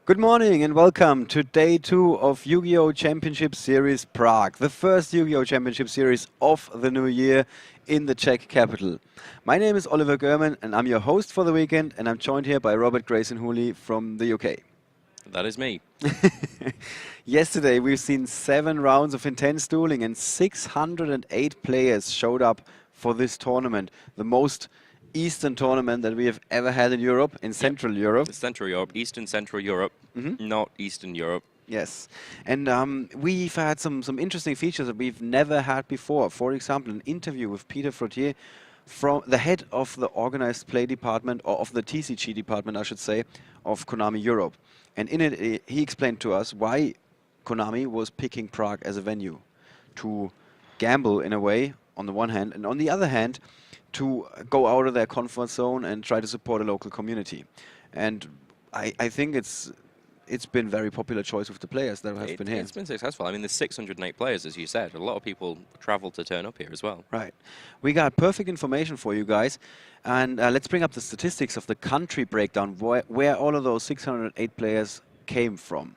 Good morning and welcome to day 2 of Yu-Gi-Oh! Championship Series Prague, the first Yu-Gi-Oh! Championship Series of the new year in the Czech capital. My name is Olliver and I'm your host for the weekend, and I'm joined here by Robert Grayson Hooley from the UK. That is me. Yesterday we've seen 7 rounds of intense dueling and 608 players showed up for this tournament, the most Eastern tournament that we have ever had in Europe, in Central Europe. Central Europe, Eastern Central Europe, not Eastern Europe. Yes, and we've had some interesting features that we've never had before. For example, an interview with Peter Frottier, from the head of the organized play department, or of the TCG department, I should say, of Konami Europe. And in it, he explained to us why Konami was picking Prague as a venue to gamble in a way, on the one hand, and on the other hand, to go out of their comfort zone and try to support a local community. And I think it's been a very popular choice with the players that have been here. It's been successful. I mean, there's 608 players, as you said. A lot of people travel to turn up here as well. Right. We got perfect information for you guys. And let's bring up the statistics of the country breakdown, where all of those 608 players came from.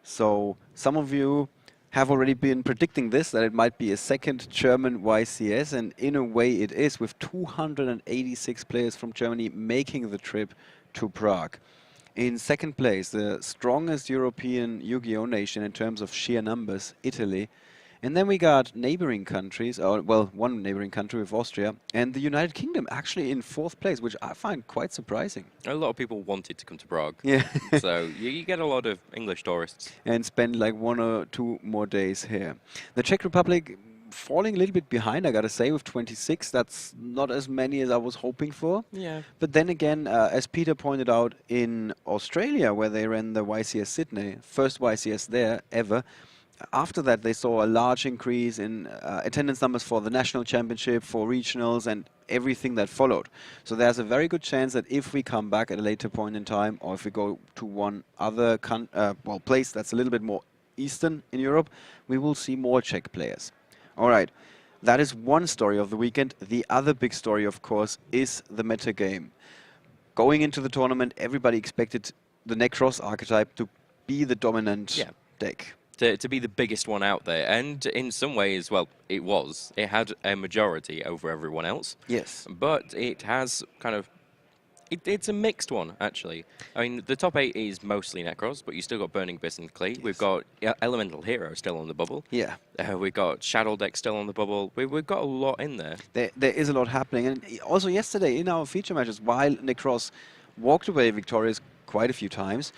So some of you have already been predicting this, that it might be a second German YCS, and in a way it is, with 286 players from Germany making the trip to Prague. In second place, the strongest European Yu-Gi-Oh! Nation in terms of sheer numbers, Italy. And then we got neighboring countries, or well, one neighboring country with Austria, and the United Kingdom actually in fourth place, which I find quite surprising. A lot of people wanted to come to Prague. Yeah. So you get a lot of English tourists. And spend like 1 or 2 more days here. The Czech Republic falling a little bit behind, I gotta say, with 26. That's not as many as I was hoping for. Yeah. But then again, as Peter pointed out, in Australia, where they ran the YCS Sydney, first YCS there ever, after that they saw a large increase in attendance numbers for the national championship, for regionals, and everything that followed. So there's a very good chance that if we come back at a later point in time, or if we go to one other place that's a little bit more eastern in Europe, we will see more Czech players. All right, that is one story of the weekend. The other big story, of course, is the meta game. Going into the tournament, everybody expected the Nekroz archetype to be the dominant deck. To be the biggest one out there. And in some ways, well, it was. It had a majority over everyone else. Yes. But it has kind of... It's a mixed one, actually. I mean, the top 8 is mostly Nekroz, but you still got Burning Abyss and Klee. Yes. We've got Elemental Hero still on the bubble. Yeah. We've got Shadow Deck still on the bubble. We've got a lot in there. There is a lot happening. And also yesterday in our feature matches, while Nekroz walked away victorious quite a few times,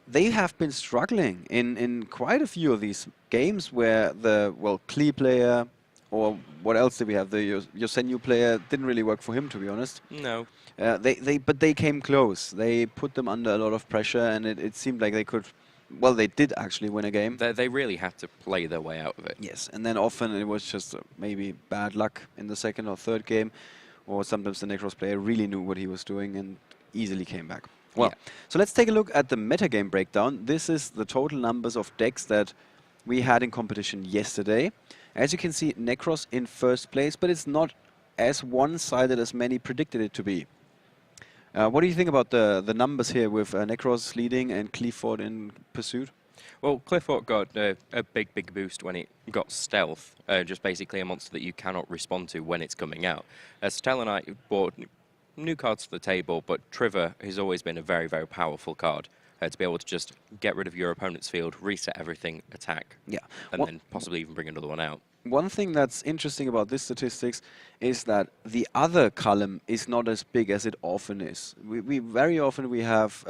they have been struggling in quite a few of these games where the, well, Klee player, or what else did we have? The Yosenyu player didn't really work for him, to be honest. No. But they came close. They put them under a lot of pressure, and it seemed like they could. Well, they did actually win a game. They really had to play their way out of it. Yes, and then often it was just maybe bad luck in the second or third game, or sometimes the Nekroz player really knew what he was doing and easily came back. Well, so let's take a look at the metagame breakdown. This is the total numbers of decks that we had in competition yesterday. As you can see, Nekroz in first place, but it's not as one-sided as many predicted it to be. What do you think about the numbers here with Nekroz leading and Clifford in pursuit? Well, Clifford got a big boost when it got Stealth, just basically a monster that you cannot respond to when it's coming out. Stellanite bought new cards to the table, but Trigger has always been a very powerful card to be able to just get rid of your opponent's field, reset everything, attack, and then possibly even bring another one out. One thing that's interesting about this statistics is that the other column is not as big as it often is. We very often we have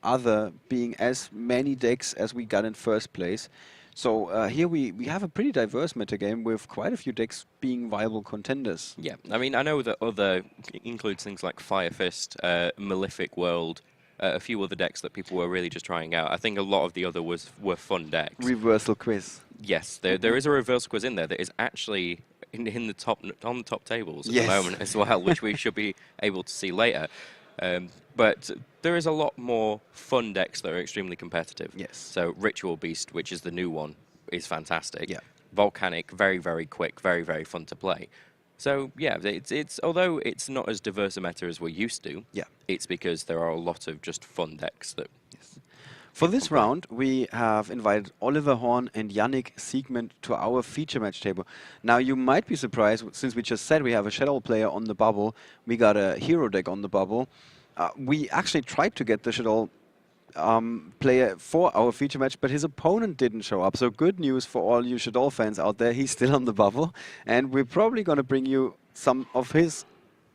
other being as many decks as we got in first place. So here we have a pretty diverse metagame with quite a few decks being viable contenders. Yeah, I mean, I know that other includes things like Fire Fist, Malefic World, a few other decks that people were really just trying out. I think a lot of the other were fun decks. Reversal Quiz. Yes, there is a reversal quiz in there that is actually on the top tables at the moment as well, which we should be able to see later. But there is a lot more fun decks that are extremely competitive. Yes. So Ritual Beast, which is the new one, is fantastic. Yeah. Volcanic, very quick, very fun to play. So yeah, it's although it's not as diverse a meta as we're used to, it's because there are a lot of just fun decks that. Yes. For this round, we have invited Olliver Horn and Yannick Siegmund to our feature match table. Now, you might be surprised, since we just said we have a Shadow player on the bubble, we got a hero deck on the bubble. We actually tried to get the Shadow player for our feature match, but his opponent didn't show up. So good news for all you Shadow fans out there, he's still on the bubble. And we're probably going to bring you some of his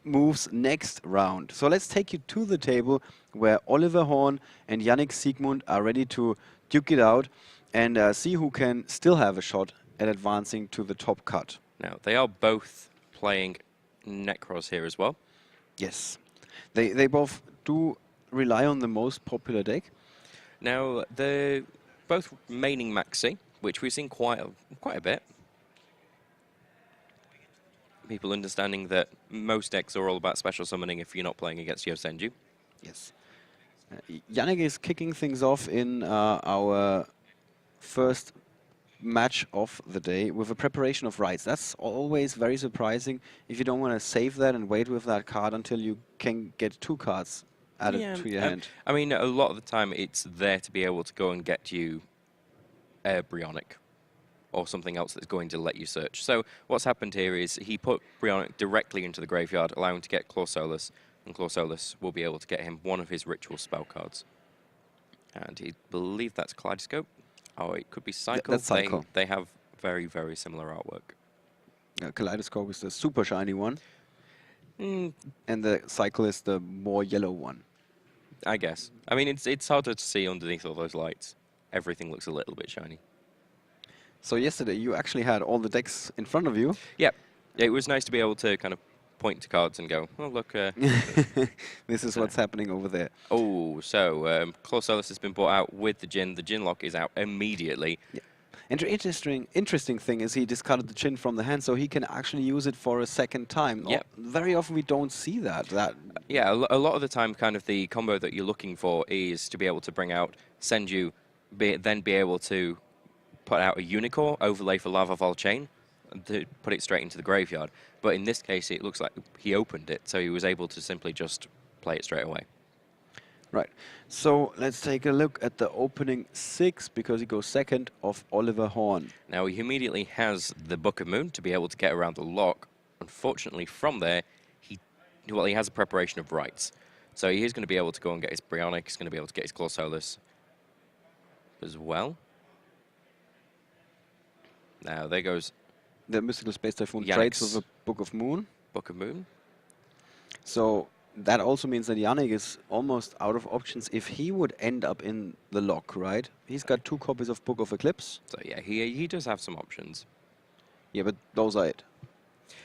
moves next round. So let's take you to the table where Olliver Horn and Yannick Siegmund are ready to duke it out and see who can still have a shot at advancing to the top cut. Now, they are both playing Nekroz here as well. Yes. They both do rely on the most popular deck. Now, they're both maining Maxi, which we've seen quite a bit. People understanding that most decks are all about special summoning if you're not playing against Yosenju. Yes. Yannick is kicking things off in our first match of the day with a preparation of rights. That's always very surprising if you don't want to save that and wait with that card until you can get 2 cards added to your hand. I mean, a lot of the time it's there to be able to go and get you a Brionic or something else that's going to let you search. So what's happened here is he put Brionic directly into the graveyard, allowing to get Claw Solus, and Claw Solus will be able to get him one of his ritual spell cards. And he believe that's Kaleidoscope. Oh, it could be Cycle. That's Cycle. They have very, very similar artwork. Kaleidoscope is the super shiny one, and the Cycle is the more yellow one. I guess. I mean, it's harder to see underneath all those lights. Everything looks a little bit shiny. So yesterday you actually had all the decks in front of you. Yep. It was nice to be able to kind of point to cards and go, oh, look. This is what's happening over there. Oh, so Claw Solus has been brought out with the Djinn. The Djinn lock is out immediately. Yeah. And the interesting thing is he discarded the Djinn from the hand, so he can actually use it for a second time. Yep. Very often we don't see that. Yeah, a lot of the time kind of the combo that you're looking for is to be able to bring out Senju, then be able to put out a Unicorn, overlay for Lava Volchain, to put it straight into the graveyard. But in this case, it looks like he opened it, so he was able to simply just play it straight away. Right. So let's take a look at the opening 6, because he goes second, of Olliver Horn. Now, he immediately has the Book of Moon to be able to get around the lock. Unfortunately, from there, he has a preparation of rights. So he is going to be able to go and get his Brionic. He's going to be able to get his Claw Solus as well. Now, there goes The Mystical Space Typhoon Yannick's trades with the Book of Moon. Book of Moon. So that also means that Yannick is almost out of options if he would end up in the lock, right? He's got 2 copies of Book of Eclipse. So yeah, he does have some options. Yeah, but those are it.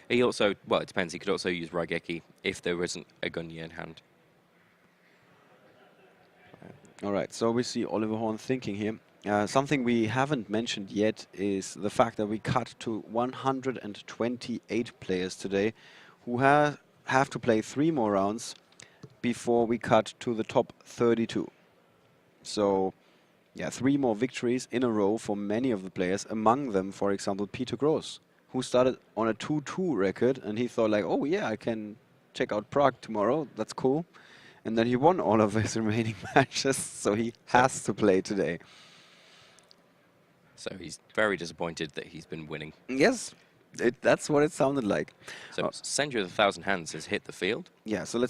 He also, well, it depends. He could also use Raigeki if there isn't a Gunya in hand. All right, so we see Olliver Horn thinking here. Something we haven't mentioned yet is the fact that we cut to 128 players today who have to play 3 more rounds before we cut to the top 32. So, yeah, 3 more victories in a row for many of the players. Among them, for example, Peter Gross, who started on a 2-2 record, and he thought like, oh yeah, I can check out Prague tomorrow. That's cool. And then he won all of his remaining matches, so he has to play today. So he's very disappointed that he's been winning. Yes, that's what it sounded like. So Senju with 1,000 Hands has hit the field. Yeah, so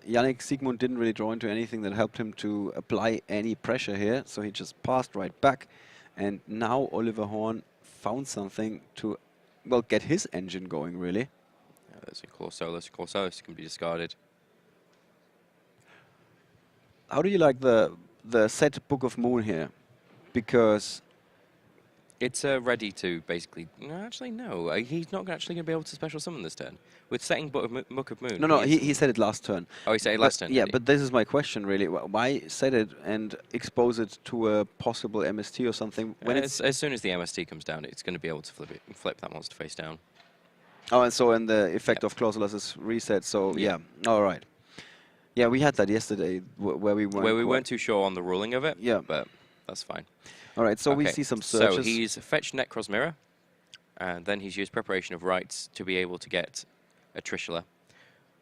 Yannick Siegmund didn't really draw into anything that helped him to apply any pressure here, so he just passed right back. And now Olliver Horn found something to, well, get his engine going, really. Yeah, there's a Claw Solus. Claw Solus can be discarded. How do you like the set Book of Moon here? Because it's ready to basically... No, actually, no. He's not actually going to be able to special summon this turn. With setting Book of Moon... No, he said it last turn. Oh, he said it last turn? Yeah, but this is my question, really. Why set it and expose it to a possible MST or something? When as soon as the MST comes down, it's going to be able to flip that monster face down. Oh, and so the effect of Claw Solus is reset, so yeah. All right. Yeah, we had that yesterday where we weren't too sure on the ruling of it. Yeah, but that's fine. All right, so we see some searches. So he's fetched Nekroz Mirror, and then he's used Preparation of Rights to be able to get a Trishula.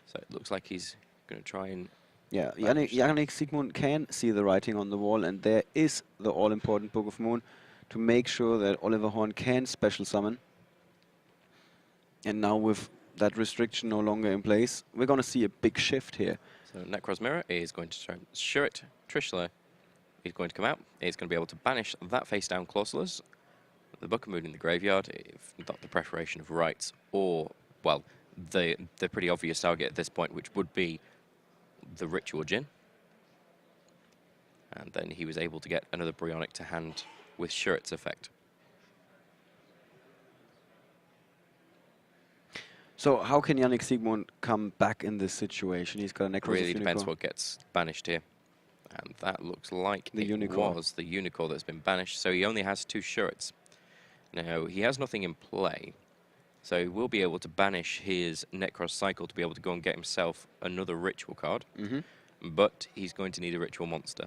So it looks like he's going to try and Yeah, banished. Yannick Siegmund can see the writing on the wall, and there is the all-important Book of Moon to make sure that Olliver Horn can special summon. And now with that restriction no longer in place, we're going to see a big shift here. So Nekroz Mirror is going to try and ensure it. Trishula is going to come out. It's going to be able to banish that face-down Clausulas, the Book of Moon in the graveyard, if not the preparation of rights, or, well, the pretty obvious target at this point, which would be the Ritual Djinn. And then he was able to get another Bryonic to hand with Shuret's effect. So how can Yannick Siegmund come back in this situation? He's got a Necroz Really of depends Unicorn. what gets banished here. And that looks like The it Unicorn. was the Unicorn that's been banished. So he only has 2 Shurets. Now, he has nothing in play. So he will be able to banish his Nekroz cycle to be able to go and get himself another Ritual card. But he's going to need a Ritual monster.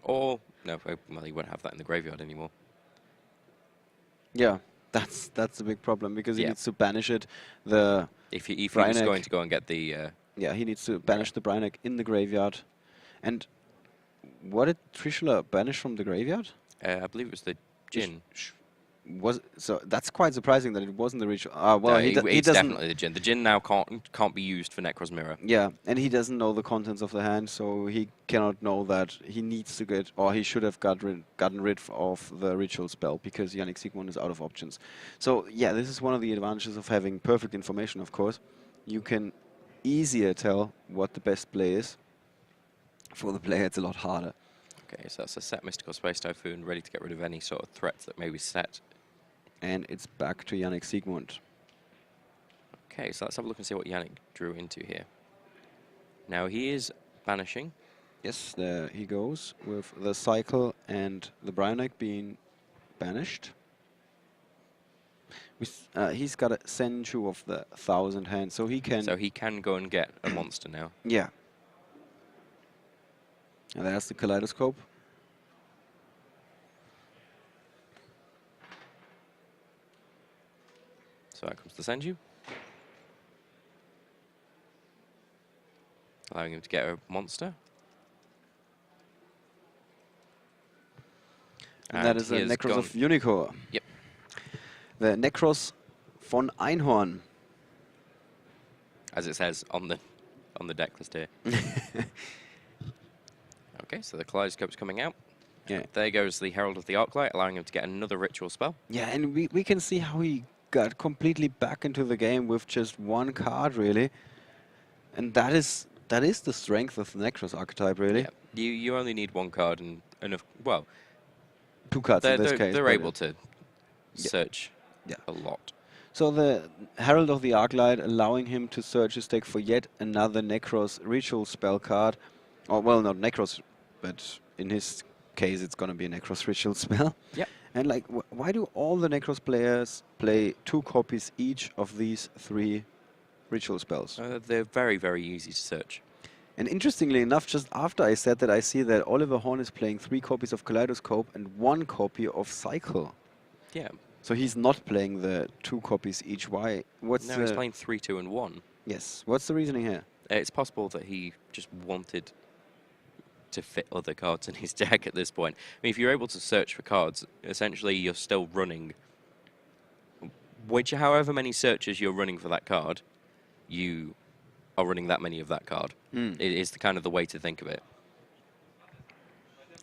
Or, no, well, he won't have that in the graveyard anymore. Yeah, that's a big problem because he Yeah. needs to banish it. The If he was Bryonic. going to go and get the... Yeah, he needs to banish the Bryonic in the graveyard. And what did Trishula banish from the graveyard? I believe it was the Djinn. So that's quite surprising that it wasn't the ritual. Well, he it's doesn't. definitely the Djinn. The Djinn now can't be used for Nekroz Mirror. Yeah, and he doesn't know the contents of the hand, so he cannot know that he needs to get, or he should have gotten rid of the ritual spell because Yannick Siegmund is out of options. So yeah, this is one of the advantages of having perfect information. Of course, you can easier tell what the best play is. For the player, it's a lot harder. Okay, so that's a set Mystical Space Typhoon, ready to get rid of any sort of threats that may be set. And it's back to Yannick Siegmund. Okay, so let's have a look and see what Yannick drew into here. Now he is banishing. Yes, there he goes with the cycle and the Bryonic being banished. He's got a Senju of the 1,000 hands, so he can... So he can go and get a monster now. Yeah. And there's the Kaleidoscope. So out comes the Senju. Allowing him to get a monster. And that is he a has Nekroz gone- of Unicorn. Yep. The Nekroz von Einhorn. As it says on the deck list here. Okay, so the Kaleidoscope's coming out. Yeah. There goes the Herald of the Arclight, allowing him to get another ritual spell. Yeah, and we can see how he got completely back into the game with just one card, really. And that is the strength of the Nekroz archetype, really. Yeah. You only need one card and enough. Well, 2 cards in this case. they're but able to search Yeah. a lot. So the Herald of the Arclight allowing him to search his deck for yet another Nekroz ritual spell card. Or, well, not Nekroz, but in his case it's going to be a Nekroz ritual spell. Yep. And like, why do all the Nekroz players play 2 copies each of these 3 ritual spells? They're very, very easy to search. And interestingly enough, just after I said that, I see that Olliver Horn is playing 3 copies of Kaleidoscope and 1 copy of Cycle. Yeah. So he's not playing the 2 copies each. Why? What's No, the... he's playing 3, 2, and 1. Yes. What's the reasoning here? It's possible that he just wanted to fit other cards in his deck at this point. I mean, if you're able to search for cards, essentially you're still running. However many searches you're running for that card, you are running that many of that card. It is kind of the way to think of it.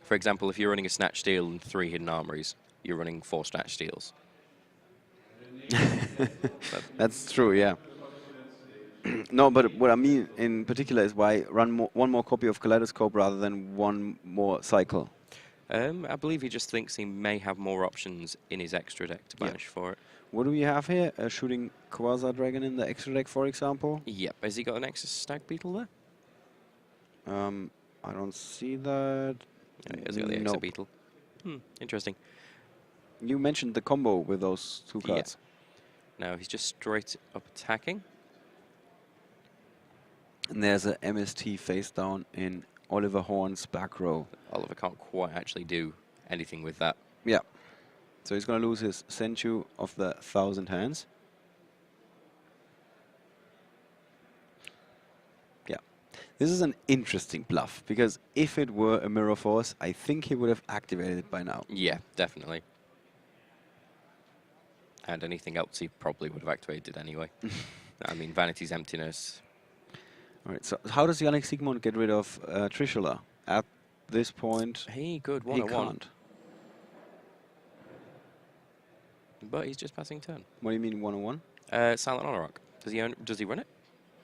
For example, if you're running a Snatch Steal and 3 Hidden Armories, you're running 4 Snatch Steals. That's true, yeah. No, but what I mean in particular is why run one more copy of Kaleidoscope rather than 1 more Cycle. I believe he just thinks he may have more options in his extra deck to banish for it. What do we have here? A shooting Quasar Dragon in the extra deck, for example? Yep. Has he got an extra Stag Beetle there? I don't see that. Has he got the extra Nope. Beetle? Interesting. You mentioned the combo with those 2 Yeah. cards. Now he's just straight up attacking. And there's a MST face down in Olliver Horn's back row. Olliver can't quite actually do anything with that. Yeah. So he's going to lose his Senju of the 1,000 hands. Yeah. This is an interesting bluff, because if it were a Mirror Force, I think he would have activated it by now. Yeah, definitely. And anything else he probably would have activated anyway. I mean, Vanity's Emptiness. All right, so how does Yannick Siegmund get rid of Trishula? At this point, He could he 101, can't. but he's just passing turn. What do you mean 101? Silent Honor Rock. Does he run it?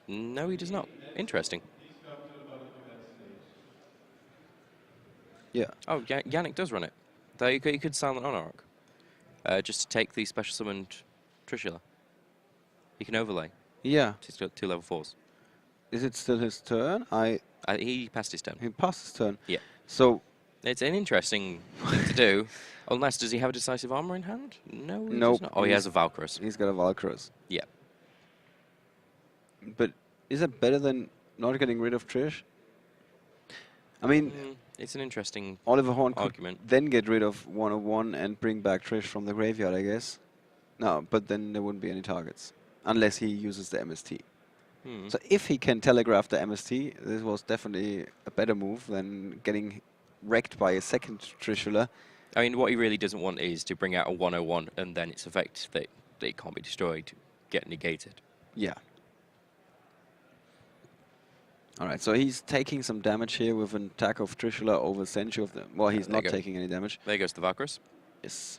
No, he does not. Interesting. Yeah. Oh, Yannick does run it. Though you could Silent Honor Rock. Just to take the special summoned Trishula. He can overlay. Yeah. He's got 2 level 4s. Is it still his turn? He passed his turn. He passed his turn. Yeah. So It's an interesting thing to do. Unless, does he have a Decisive Armor in hand? No, he Nope. does not. Oh, he has a Valkyrus. he's got a Valkyros. Yeah. But is it better than not getting rid of Trish? I mean, It's an interesting Olliver Horn could argument. then get rid of 101 and bring back Trish from the graveyard, I guess. No, but then there wouldn't be any targets. Unless he uses the MST. So if he can telegraph the MST, this was definitely a better move than getting wrecked by a second Trishula. I mean, what he really doesn't want is to bring out a 101 and then its effect that it can't be destroyed get negated. Yeah. Alright, so he's taking some damage here with an attack of Trishula over Senju of the... Well, he's there not you go. taking any damage. There goes the Valkyrus. Yes.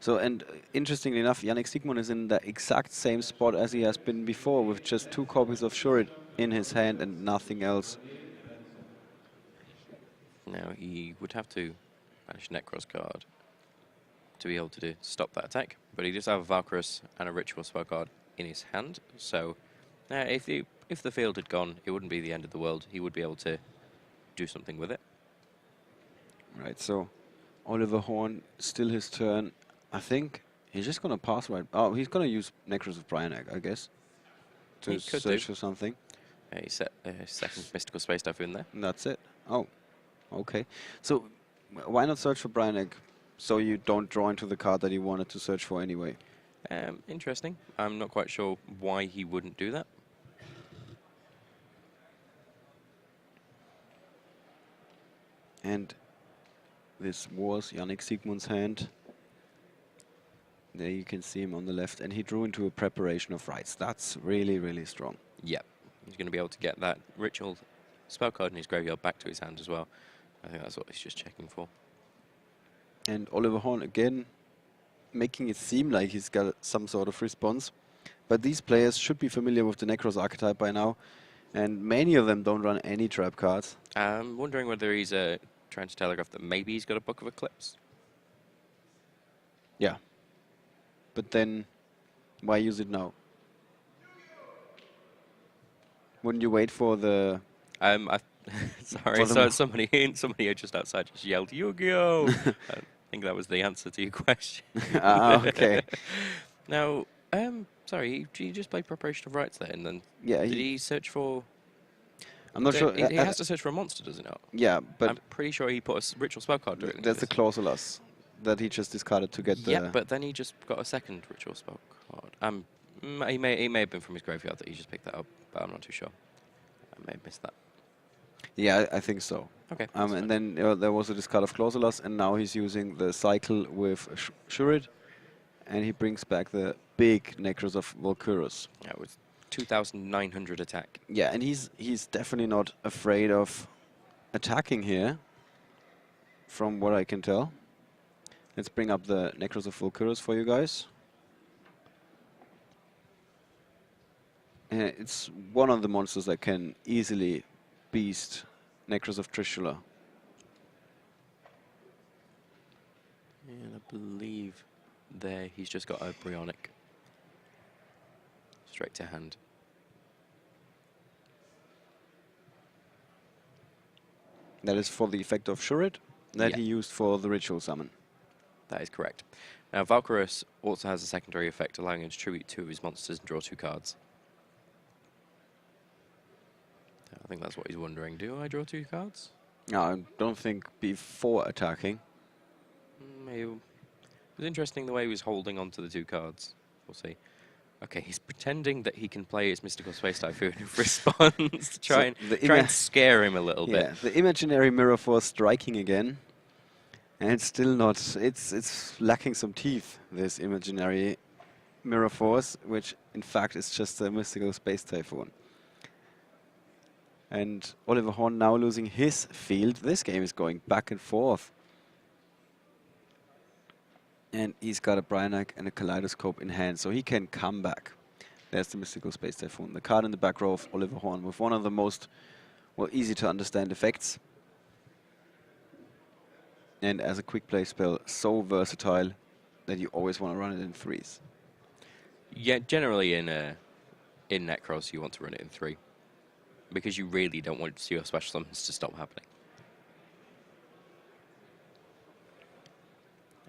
So, and interestingly enough, Yannick Siegmund is in the exact same spot as he has been before, with just 2 copies of Shurit in his hand and nothing else. Now he would have to banish Nekroz card to be able to stop that attack, but he does have a Valkyrus and a Ritual spell card in his hand, so if the field had gone, it wouldn't be the end of the world. He would be able to do something with it. Right, so Olliver Horn, still his turn. I think he's just going to pass right... Oh, he's going to use Nekroz of Bryanek, I guess, to He could search do. for something. He set his second Mystical Space Dive in there. And that's it. Oh, okay. So why not search for Bryanek so you don't draw into the card that you wanted to search for anyway? Interesting. I'm not quite sure why he wouldn't do that. And this was Yannick Siegmund's hand. There you can see him on the left, and he drew into a preparation of rights. That's really, really strong. Yep. He's going to be able to get that Ritual spell card in his graveyard back to his hand as well. I think that's what he's just checking for. And Olliver Horn again making it seem like he's got some sort of response. But these players should be familiar with the Nekroz archetype by now, and many of them don't run any trap cards. I'm wondering whether he's trying to telegraph that maybe he's got a Book of Eclipse. Yeah. But then, why use it now? Wouldn't you wait for the... Sorry, so somebody just outside just yelled Yu-Gi-Oh! I think that was the answer to your question. Okay. Now, sorry, he just played Preparation of Rights there, and then Yeah, did he search for... I'm not sure. He has to search for a monster, does he not? Yeah, but I'm pretty sure he put a Ritual spell card directly. there's the Clausulus that he just discarded to get the... Yeah, but then he just got a second Ritual spell card. He may have been from his graveyard that he just picked that up, but I'm not too sure. I may have missed that. Yeah, I think so. Okay. And then there was a discard of Clausulus, and now he's using the cycle with Shurit, and he brings back the big Nekroz of Valkyrus. Yeah, it was 2,900 attack. Yeah, and he's definitely not afraid of attacking here, from what I can tell. Let's bring up the Nekroz of Valkyrus for you guys. And it's one of the monsters that can easily beast Nekroz of Trishula. And I believe there he's just got a Bryonic. Straight to hand. That is for the effect of Shurit that Yeah. he used for the ritual summon. That is correct. Now, Valkyrus also has a secondary effect, allowing him to tribute 2 of his monsters and draw 2 cards. I think that's what he's wondering. Do I draw 2 cards? No, I don't think before attacking. Maybe. It was interesting the way he was holding on to the 2 cards. We'll see. Okay, he's pretending that he can play his Mystical Space Typhoon in response to try the and scare him a little bit. Yeah, the imaginary Mirror Force striking again. And it's still not, it's lacking some teeth, this imaginary Mirror Force, which in fact is just a Mystical Space Typhoon. And Oliver Horn now losing his field. This game is going back and forth. And he's got a Brionac and a Kaleidoscope in hand, so he can come back. There's the Mystical Space Typhoon. The card in the back row of Oliver Horn with one of the most, well, easy to understand effects. And as a quick play spell, so versatile that you always want to run it in 3s. Yeah, generally in Nekroz you want to run it in 3. Because you really don't want your special summons to stop happening.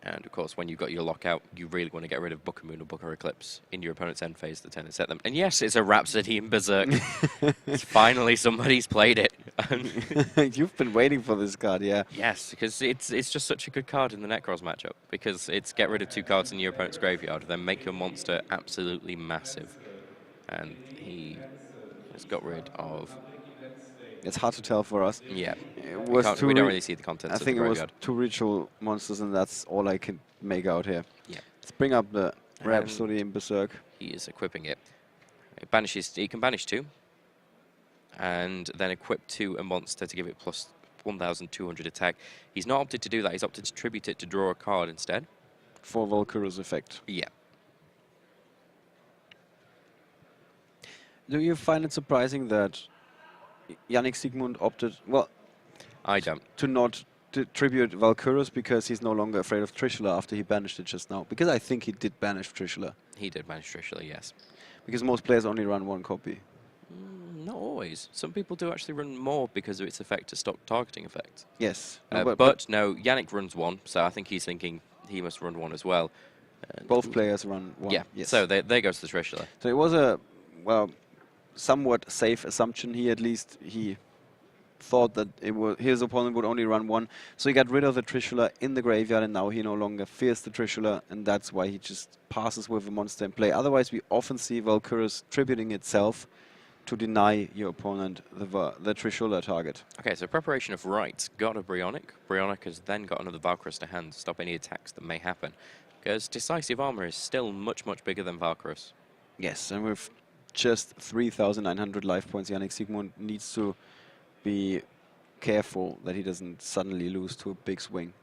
And of course, when you've got your lockout, you really want to get rid of Booker Moon or Booker Eclipse in your opponent's end phase the turn and set them. And yes, it's a Rhapsody in Berserk. Finally, somebody's played it. You've been waiting for this card, yeah. Yes, because it's just such a good card in the Nekroz matchup. Because it's get rid of 2 cards in your opponent's graveyard, then make your monster absolutely massive. And he has got rid of... It's hard to tell for us. Yeah, We don't really see the contents I of the think it was graveyard. 2 ritual monsters, and that's all I can make out here. Yeah. Let's bring up the Rhapsody in Berserk. He is equipping it. He can banish 2, and then equip to a monster to give it plus 1,200 attack. He's not opted to do that. He's opted to tribute it to draw a card instead. For Valkyra's effect. Yeah. Do you find it surprising that Yannick Siegmund opted, well, I don't. to not tribute Valkyros because he's no longer afraid of Trishula after he banished it just now? Because I think he did banish Trishula. He did banish Trishula, yes. Because most players only run 1 copy. Not always. Some people do actually run more because of its effect to stop targeting effects. Yes. But no, Yannick runs 1, so I think he's thinking he must run 1 as well. Both players run 1. Yeah, yes. so there goes the Trishula. So it was a, well, somewhat safe assumption. He thought that his opponent would only run 1. So he got rid of the Trishula in the graveyard, and now he no longer fears the Trishula, and that's why he just passes with a monster in play. Otherwise, we often see Valkyros tributing itself to deny your opponent the Trishula target. Okay, so preparation of rights. Got a Brionic. Brionic has then got another Valkyros to hand to stop any attacks that may happen. Because Decisive Armor is still much, much bigger than Valkyros. Yes, and with just 3,900 life points, Yannick Siegmund needs to be careful that he doesn't suddenly lose to a big swing.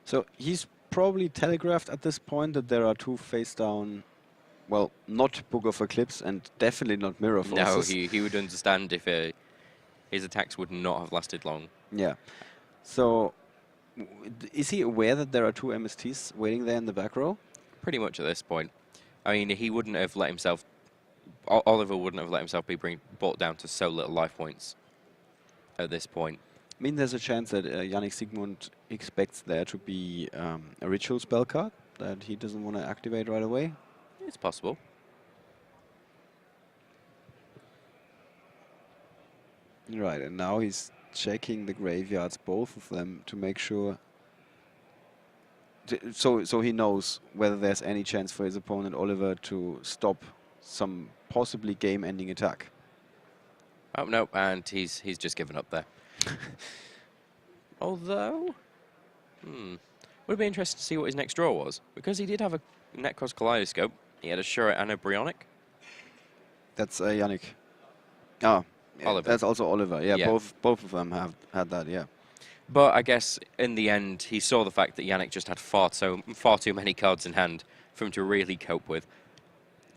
So he's probably telegraphed at this point that there are 2 face down, well, not Book of Eclipse and definitely not Mirror Forces. No, he would understand if his attacks would not have lasted long. Yeah. So is he aware that there are 2 MSTs waiting there in the back row? Pretty much at this point. I mean, he wouldn't have let himself... Oliver wouldn't have let himself be brought down to so little life points at this point. I mean, there's a chance that Yannick Siegmund expects there to be a ritual spell card that he doesn't want to activate right away. It's possible. Right, and now he's checking the graveyards, both of them, to make sure... So he knows whether there's any chance for his opponent, Oliver, to stop some possibly game-ending attack. Oh, no, and he's just given up there. Although... Would it be interesting to see what his next draw was? Because he did have a Nekroz Kaleidoscope. He had a Shura and a Brionic. That's Yannick. Ah, Olliver. That's also Oliver. Yeah, Yeah. both of them have had that, yeah. But I guess in the end, he saw the fact that Yannick just had far too many cards in hand for him to really cope with.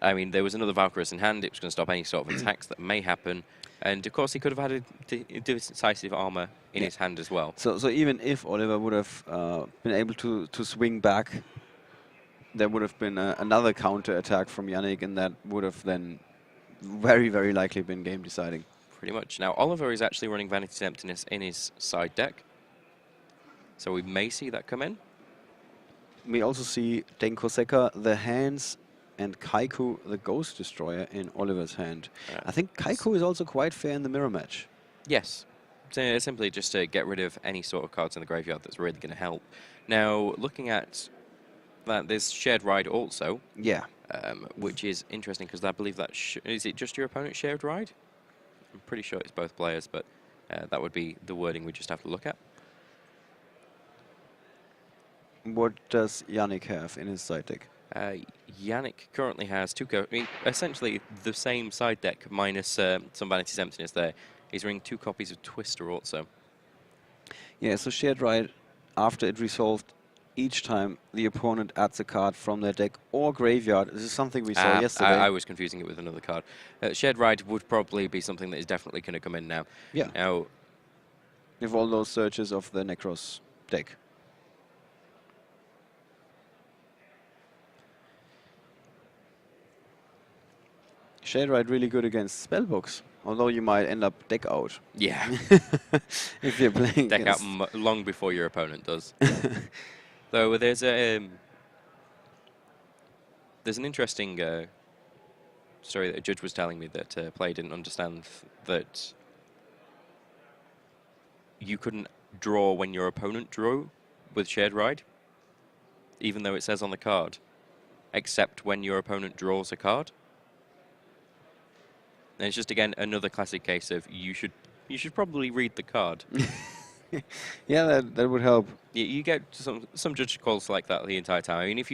I mean, there was another Valkyros in hand. It was going to stop any sort of attacks that may happen. And of course, he could have had a decisive armor in his hand as well. So even if Oliver would have been able to swing back, there would have been another counter attack from Yannick, and that would have then very, very likely been game deciding. Pretty much. Now, Oliver is actually running Vanity's Emptiness in his side deck. So we may see that come in. We also see Denkoseka, the hands, and Kaiku, the Ghost Destroyer, in Oliver's hand. I think Kaiku is also quite fair in the mirror match. Yes. simply just to get rid of any sort of cards in the graveyard that's really going to help. Now, looking at that, there's Shared Ride also, Yeah. which is interesting because I believe that is it just your opponent's Shared Ride? I'm pretty sure it's both players, but that would be the wording we just have to look at. What does Yannick have in his side deck? Yannick currently has essentially the same side deck minus some Vanity's Emptiness there. He's running 2 copies of Twister also. Yeah, so Shared Ride, after it resolved, each time the opponent adds a card from their deck or graveyard. This is something we saw yesterday. I was confusing it with another card. Shared Ride would probably be something that is definitely going to come in now. Yeah. Now, with all those searches of the Nekroz deck. Shared Ride really good against spellbooks, although you might end up deck out. yeah, if you're playing deck out long before your opponent does. Though there's an interesting story that a judge was telling me that a player didn't understand that you couldn't draw when your opponent drew with Shared Ride, even though it says on the card, except when your opponent draws a card. And it's just, again, another classic case of you should probably read the card. Yeah, that would help. You get some judge calls like that the entire time. I mean, if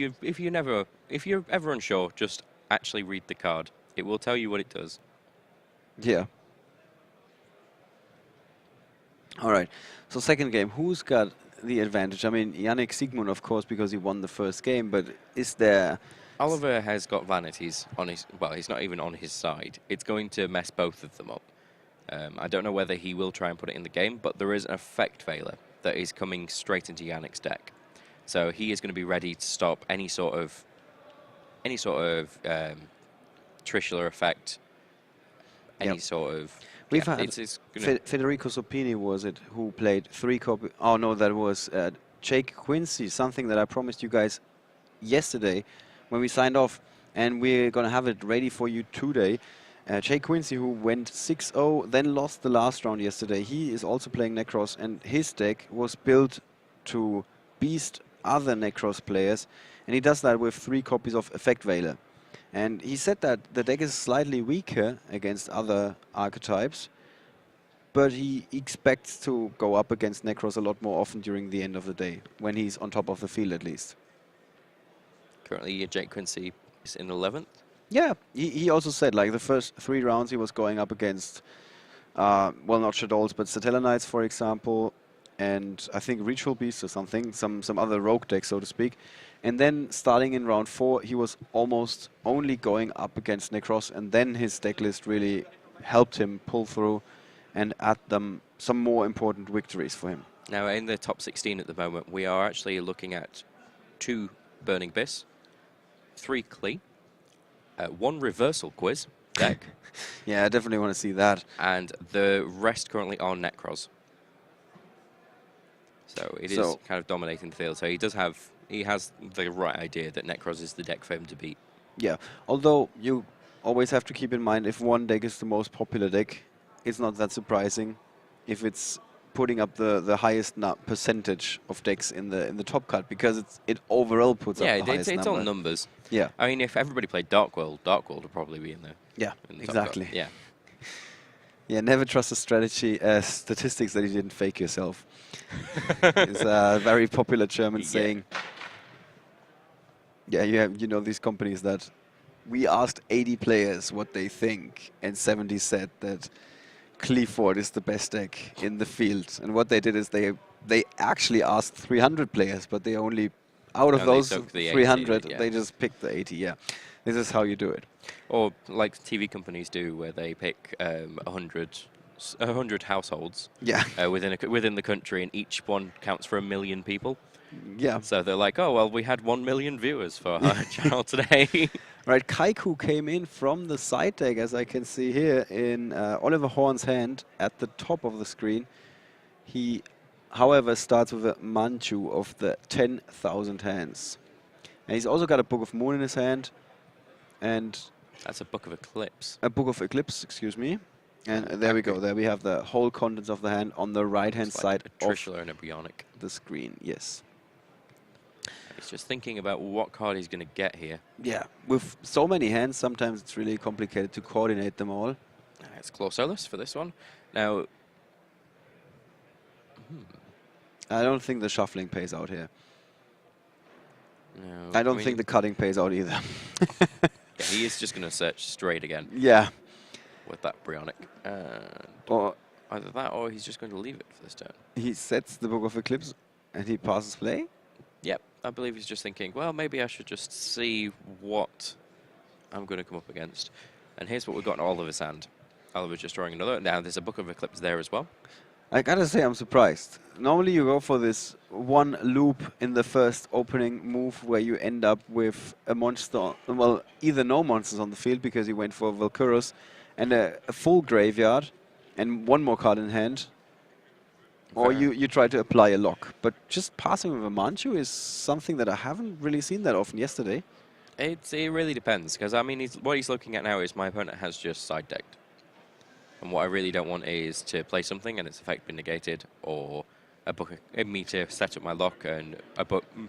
you're ever unsure, just actually read the card. It will tell you what it does. Yeah. All right. So second game, who's got the advantage? I mean, Yannick Siegmund, of course, because he won the first game. But is there? Olliver has got vanities on his. Well, he's not even on his side. It's going to mess both of them up. I don't know whether he will try and put it in the game, but there is an effect veiler that is coming straight into Yannick's deck. So he is going to be ready to stop any sort of Trishula effect, any sort of. We've had Federico Sopini, was it, who played 3 copies? Oh no, that was Jake Quincy, something that I promised you guys yesterday when we signed off, and we're gonna have it ready for you today. Jake Quincy, who went 6-0, then lost the last round yesterday. He is also playing Nekroz, and his deck was built to beast other Nekroz players, and he does that with 3 copies of Effect Veiler. And he said that the deck is slightly weaker against other archetypes, but he expects to go up against Nekroz a lot more often during the end of the day, when he's on top of the field at least. Currently, Jake Quincy is in 11th. Yeah, he also said, like, the first 3 rounds he was going up against, well, not Shadows, but Satella Knights, for example, and I think Ritual Beast or something, some other rogue deck, so to speak. And then starting in round 4, he was almost only going up against Nekroz, and then his deck list really helped him pull through and add them some more important victories for him. Now, in the top 16 at the moment, we are actually looking at 2 Burning Abyss, 3 Klee, 1 Reversal Quiz deck. Yeah, I definitely want to see that. And the rest currently are Nekroz. So it is kind of dominating the field. So he has the right idea that Nekroz is the deck for him to beat. Yeah, although you always have to keep in mind, if one deck is the most popular deck, it's not that surprising if it's putting up the highest percentage of decks in the top cut, because it overall puts up the highest number. It's all numbers. Yeah. I mean, if everybody played Dark World would probably be in there. Yeah, in the exactly. Top cut. Yeah. Yeah, never trust a statistics that you didn't fake yourself. It's a very popular German saying. Yeah, you know these companies that we asked 80 players what they think, and 70 said that Cleaford is the best deck in the field. And what they did is they actually asked 300 players, but they only, out of those 300, 80, they just picked the 80, yeah. This is how you do it. Or like TV companies do, where they pick 100 households within the country, and each one counts for 1 million people. Yeah. So they're like, oh, well, we had 1 million viewers for our channel today. Right, Kaiku came in from the side deck, as I can see here, in Olliver Horn's hand at the top of the screen. He, however, starts with a Manchu of the 10,000 hands. And he's also got a Book of Moon in his hand. And that's a Book of Eclipse. A Book of Eclipse, excuse me. And there we go. There we have the whole contents of the hand on the right-hand It's like side a of Trishula and a Bionic. the screen. Yes. He's just thinking about what card he's going to get here. Yeah. With so many hands, sometimes it's really complicated to coordinate them all. It's Clausolus for this one. Now, I don't think the shuffling pays out here. no, I don't think the cutting pays out either. yeah, he is just going to search straight again Yeah. with that Bionic. And Or either that or he's just going to leave it for this turn. he sets the Book of Eclipse and he passes play. Yep, I believe he's just thinking, well, maybe I should just see what I'm going to come up against. And here's what we've got in Olliver's hand. Olliver's just drawing another. Now, there's a Book of Eclipse there as well. I gotta say, I'm surprised. Normally you go for this one loop in the first opening move where you end up with a monster, well, either no monsters on the field because you went for Valkyros, and a full graveyard, and one more card in hand. Or Fair. you try to apply a lock. But just passing with a Manchu is something that I haven't really seen that often yesterday. It really depends, because, I mean, what he's looking at now is my opponent has just side-decked. And what I really don't want is to play something and its effect be negated, or me to set up my lock and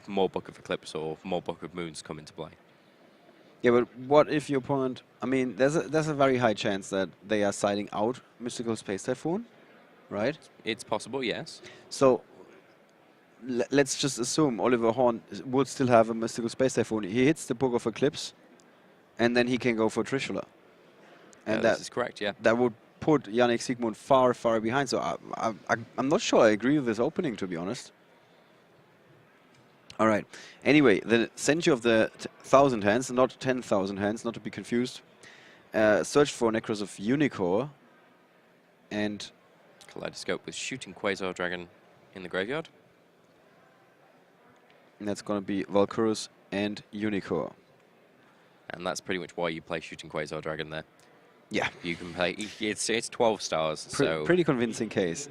more Book of Eclipse or more Book of Moons come into play. Yeah, but what if your opponent... I mean, there's a very high chance that they are siding out Mystical Space Typhoon, right? It's possible, yes. So let's just assume Olliver Horn would still have a Mystical Space Typhoon. He hits the Book of Eclipse, and then he can go for Trishula. And This is correct, yeah. that would put Yannick Siegmund far, far behind. So I'm not sure I agree with this opening, to be honest. All right. Anyway, the Century of the 1,000 hands, not 10,000 hands, not to be confused. Search for Nekroz of Unicorn. And Kaleidoscope with Shooting Quasar Dragon in the graveyard. that's going to be Valkyros and Unicorn. And that's pretty much why you play Shooting Quasar Dragon there. Yeah. You can play, it's 12 stars, so... Pretty convincing case.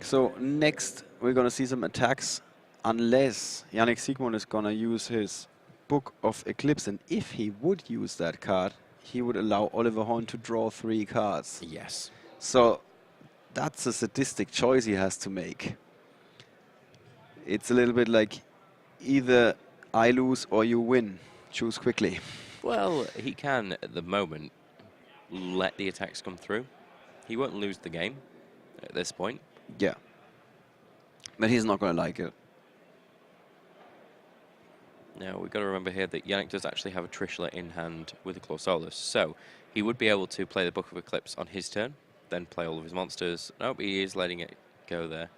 So next we're going to see some attacks, unless Yannick Siegmund is going to use his Book of Eclipse. And if he would use that card, he would allow Olliver Horn to draw 3 cards. Yes. So that's a sadistic choice he has to make. It's a little bit like either I lose or you win. Choose quickly. Well, he can, at the moment, let the attacks come through. He won't lose the game at this point. Yeah. But he's not going to like it. Now, we've got to remember here that Yannick does actually have a Trishula in hand with a Clausolus, so he would be able to play the Book of Eclipse on his turn, then play all of his monsters. Nope, he is letting it go there.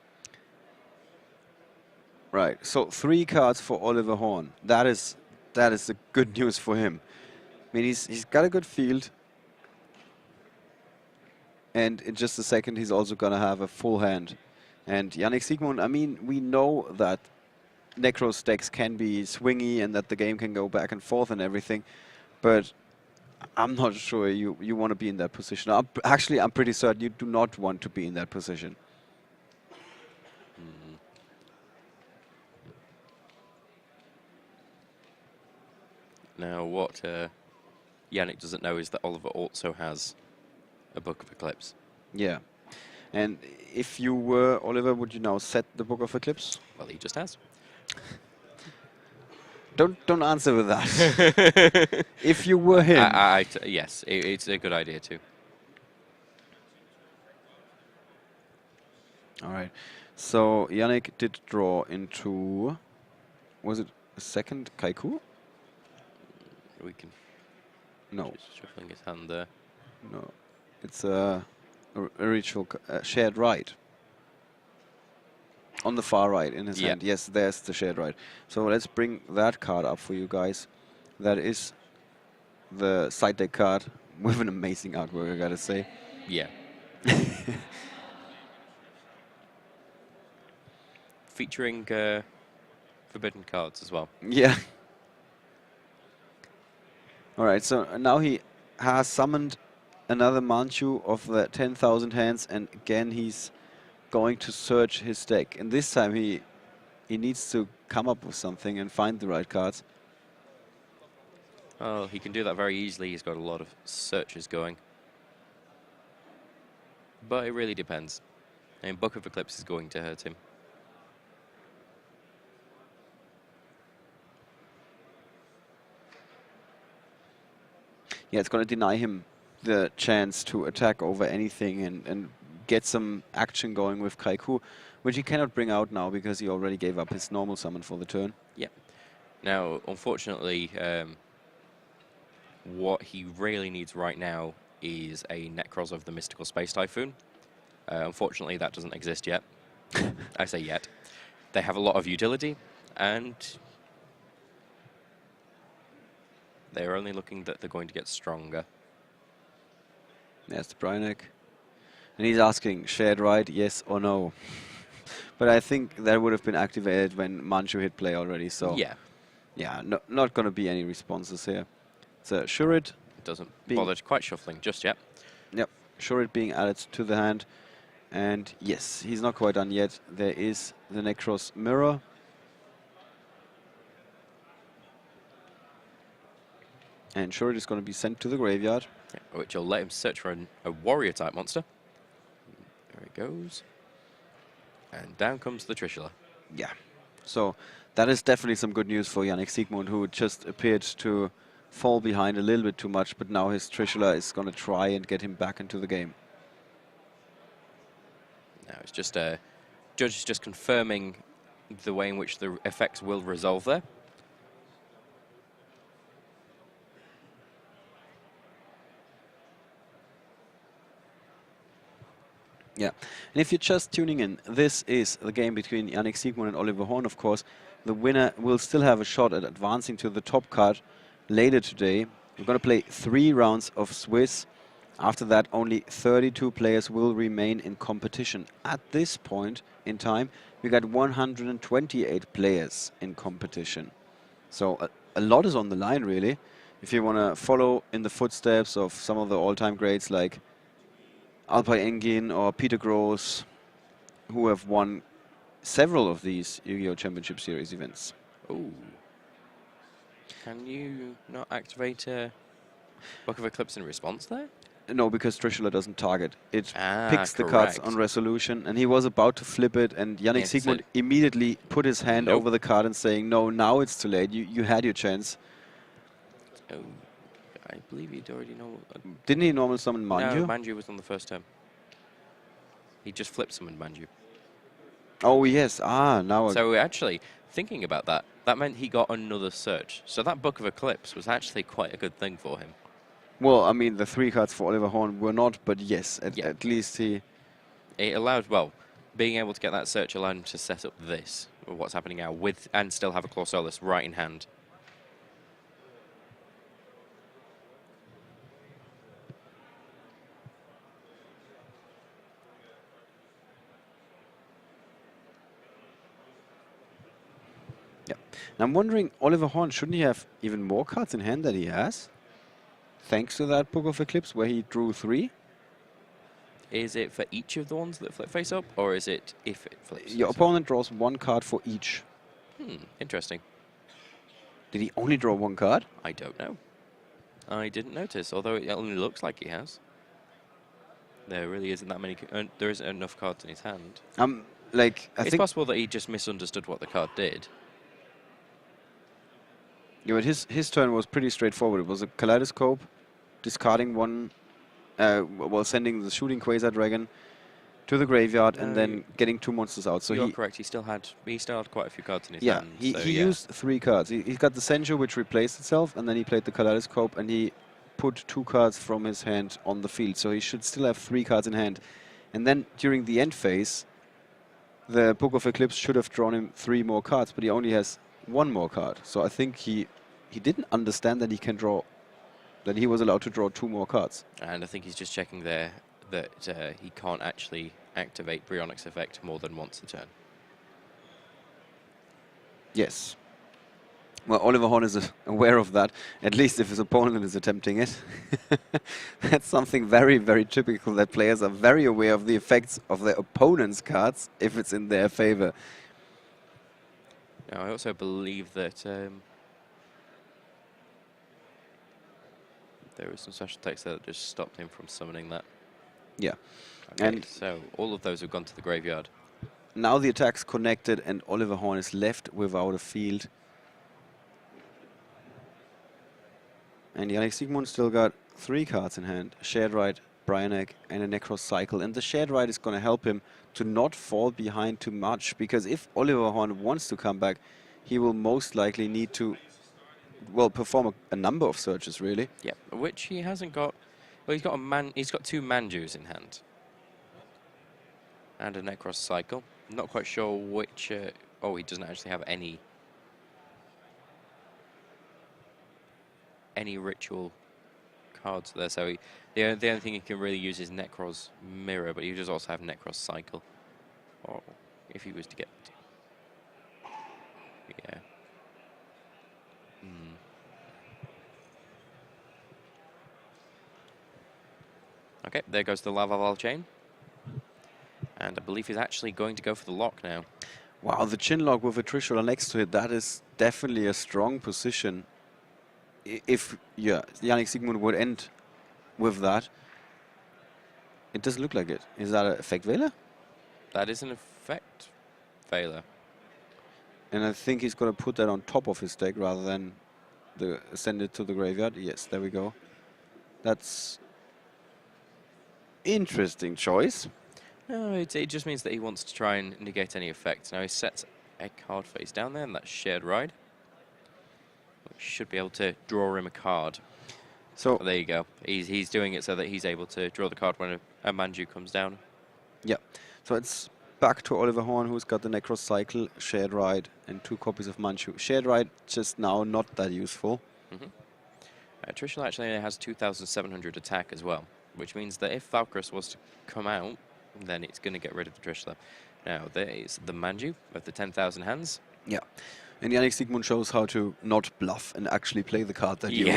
Right, so 3 cards for Olliver Horn. That is the good news for him. I mean, he's got a good field. And in just a second, he's also going to have a full hand. And Yannick Siegmund, I mean, we know that Nekroz decks can be swingy and that the game can go back and forth and everything. But I'm not sure you want to be in that position. Actually, I'm pretty certain you do not want to be in that position. Now, what Yannick doesn't know is that Olliver also has a Book of Eclipse. Yeah. And if you were Olliver, would you now set the Book of Eclipse? Well, he just has. Don't answer with that. If you were him. Yes, it's a good idea too. All right. So Yannick did draw into, was it a second Kaiku? We can. No. Just shuffling his hand there. No. It's a ritual shared right. On the far right in his hand. Yes, there's the shared right. So let's bring that card up for you guys. That is the side deck card with an amazing artwork, I gotta say. Yeah. Featuring forbidden cards as well. Yeah. All right, so now he has summoned another Manchu of the 10,000 hands, and again he's going to search his deck. And this time he needs to come up with something and find the right cards. Oh, he can do that very easily. He's got a lot of searches going. But it really depends. And Book of Eclipse is going to hurt him. Yeah, it's going to deny him the chance to attack over anything and get some action going with Kaiku, which he cannot bring out now because he already gave up his normal summon for the turn. Yeah. Now, unfortunately, what he really needs right now is a Nekroz of the Mystical Space Typhoon. Unfortunately, that doesn't exist yet. I say yet. They have a lot of utility, and they're only looking that they're going to get stronger. There's the Brynek. And he's asking, shared right, yes or no? But I think that would have been activated when Manchu hit play already, so... Yeah, not going to be any responses here. So Shurit doesn't bother quite shuffling just yet. Yep, Shurit being added to the hand. And yes, he's not quite done yet. There is the Nekroz mirror. And Shurit is going to be sent to the graveyard. Yeah, which will let him search for a warrior-type monster. There he goes. And down comes the Trishula. Yeah, so that is definitely some good news for Yannick Siegmund, who just appeared to fall behind a little bit too much, but now his Trishula is going to try and get him back into the game. Now it's just Judge is just confirming the way in which the effects will resolve there. Yeah, and if you're just tuning in, this is the game between Yannick Siegmund and Olliver Horn, of course. The winner will still have a shot at advancing to the top card later today. We're going to play 3 rounds of Swiss. After that, only 32 players will remain in competition. At this point in time, we got 128 players in competition. So a lot is on the line, really. If you want to follow in the footsteps of some of the all-time greats like Alpay Engin or Peter Gross, who have won several of these Yu-Gi-Oh! Championship Series events. Ooh. Can you not activate Book of Eclipse in response there? No, because Trishula doesn't target. It picks the cards on resolution, and he was about to flip it, and Yannick Siegmund immediately put his hand over the card and saying, no, now it's too late. You had your chance. Oh, I believe he'd already know. Didn't he normal summon Manju? No, Manju was on the first turn. He just flip summoned Manju. Oh, yes. Ah, now... So actually, thinking about that, that meant he got another search. So that Book of Eclipse was actually quite a good thing for him. Well, I mean, the 3 cards for Olliver Horn were not, but yes, at least he... It allowed, well, being able to get that search allowed him to set up this, what's happening now, with and still have a Claw Solace right in hand. Yeah. And I'm wondering, Olliver Horn, shouldn't he have even more cards in hand than he has? Thanks to that Book of Eclipse where he drew 3? Is it for each of the ones that flip face up, or is it if it flips? Your opponent draws 1 card for each. Interesting. Did he only draw 1 card? I don't know. I didn't notice, although it only looks like he has. There really isn't that many. There isn't enough cards in his hand. Like I it's think possible that he just misunderstood what the card did. Yeah, but his turn was pretty straightforward. It was a Kaleidoscope, discarding 1, while sending the Shooting Quasar Dragon to the graveyard, and then getting 2 monsters out. So you're correct. He still had quite a few cards in his hand. He used 3 cards. He got the Senju, which replaced itself, and then he played the Kaleidoscope, and he put 2 cards from his hand on the field. So he should still have 3 cards in hand. And then during the end phase, the Book of Eclipse should have drawn him 3 more cards, but he only has 1 more card. So I think he didn't understand that he can draw, that he was allowed to draw 2 more cards. And I think he's just checking there that he can't actually activate Brionix effect more than once a turn. Yes. Well, Olliver Horn is aware of that, at least if his opponent is attempting it. That's something very, very typical, that players are very aware of the effects of their opponent's cards if it's in their favor. Now, I also believe that There was some special text there that just stopped him from summoning that. Yeah. Okay, And so all of those have gone to the graveyard. now the attack's connected and Olliver Horn is left without a field. And Yannick Siegmund still got 3 cards in hand. Shared Ride, Bryanek, and a Nekroz Cycle. And the Shared Ride is going to help him to not fall behind too much. Because if Olliver Horn wants to come back, he will most likely need to, well, perform a number of searches, really. Yeah, which he hasn't got. Well, he's got 2 Manjus in hand. And a Nekroz Cycle. Not quite sure which... oh, he doesn't actually have any ritual cards there, so the only thing he can really use is Nekroz Mirror, but he does also have Nekroz Cycle. Or if he was to get... Yeah. Okay, there goes the Lava Val Chain. And I believe he's actually going to go for the lock now. Wow, the Chinlock with a Trishula next to it, that is definitely a strong position. If Yannick Siegmund would end with that, it doesn't look like it. Is that an effect Veiler? That is an effect Veiler. And I think he's going to put that on top of his deck rather than send it to the graveyard. Yes, there we go. That's interesting choice. No, it just means that he wants to try and negate any effects. Now he sets a card face down there, and that's Shared Ride. Which should be able to draw him a card. So there you go. He's doing it so that he's able to draw the card when a Manju comes down. Yeah. So it's back to Olliver Horn, who's got the Nekroz Cycle, Shared Ride, and 2 copies of Manju. Shared Ride just now not that useful. Trishula actually only has 2,700 attack as well, which means that if Valkyros was to come out, then it's going to get rid of the Trishula. Now, there is the Manju of the 10,000 hands. Yeah. And Yannick Siegmund shows how to not bluff and actually play the card that you're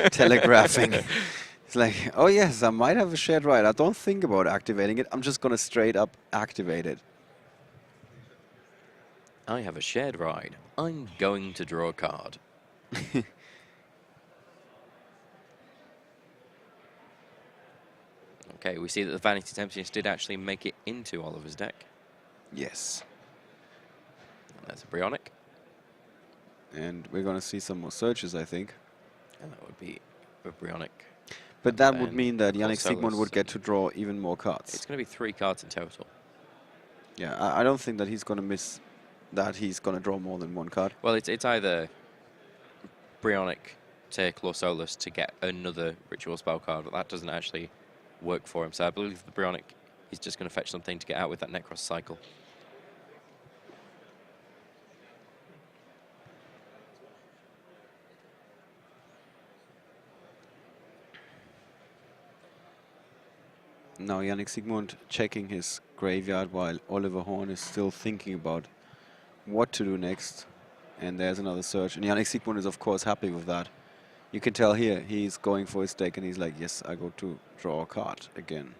telegraphing. It's like, oh yes, I might have a Shared Ride. I don't think about activating it. I'm just going to straight up activate it. I have a Shared Ride. I'm going to draw a card. Okay, we see that the Vanity Tempest did actually make it into Olliver's deck. Yes. And that's a Bryanek. And we're going to see some more searches, I think. And that would be a Bryanek. But that would mean that Yannick Siegmund would get to draw even more cards. It's going to be 3 cards in total. Yeah, I don't think that he's going to miss that. He's going to draw more than 1 card. Well, it's either Bryanek to Clausolus to get another ritual spell card, but that doesn't actually work for him. So I believe the Bryanek is just going to fetch something to get out with that Nekroz Cycle. Now Yannick Siegmund checking his graveyard while Olliver Horn is still thinking about what to do next. And there's another search. And Yannick Siegmund is of course happy with that. You can tell here he's going for his deck and he's like, yes, I go to draw a card again.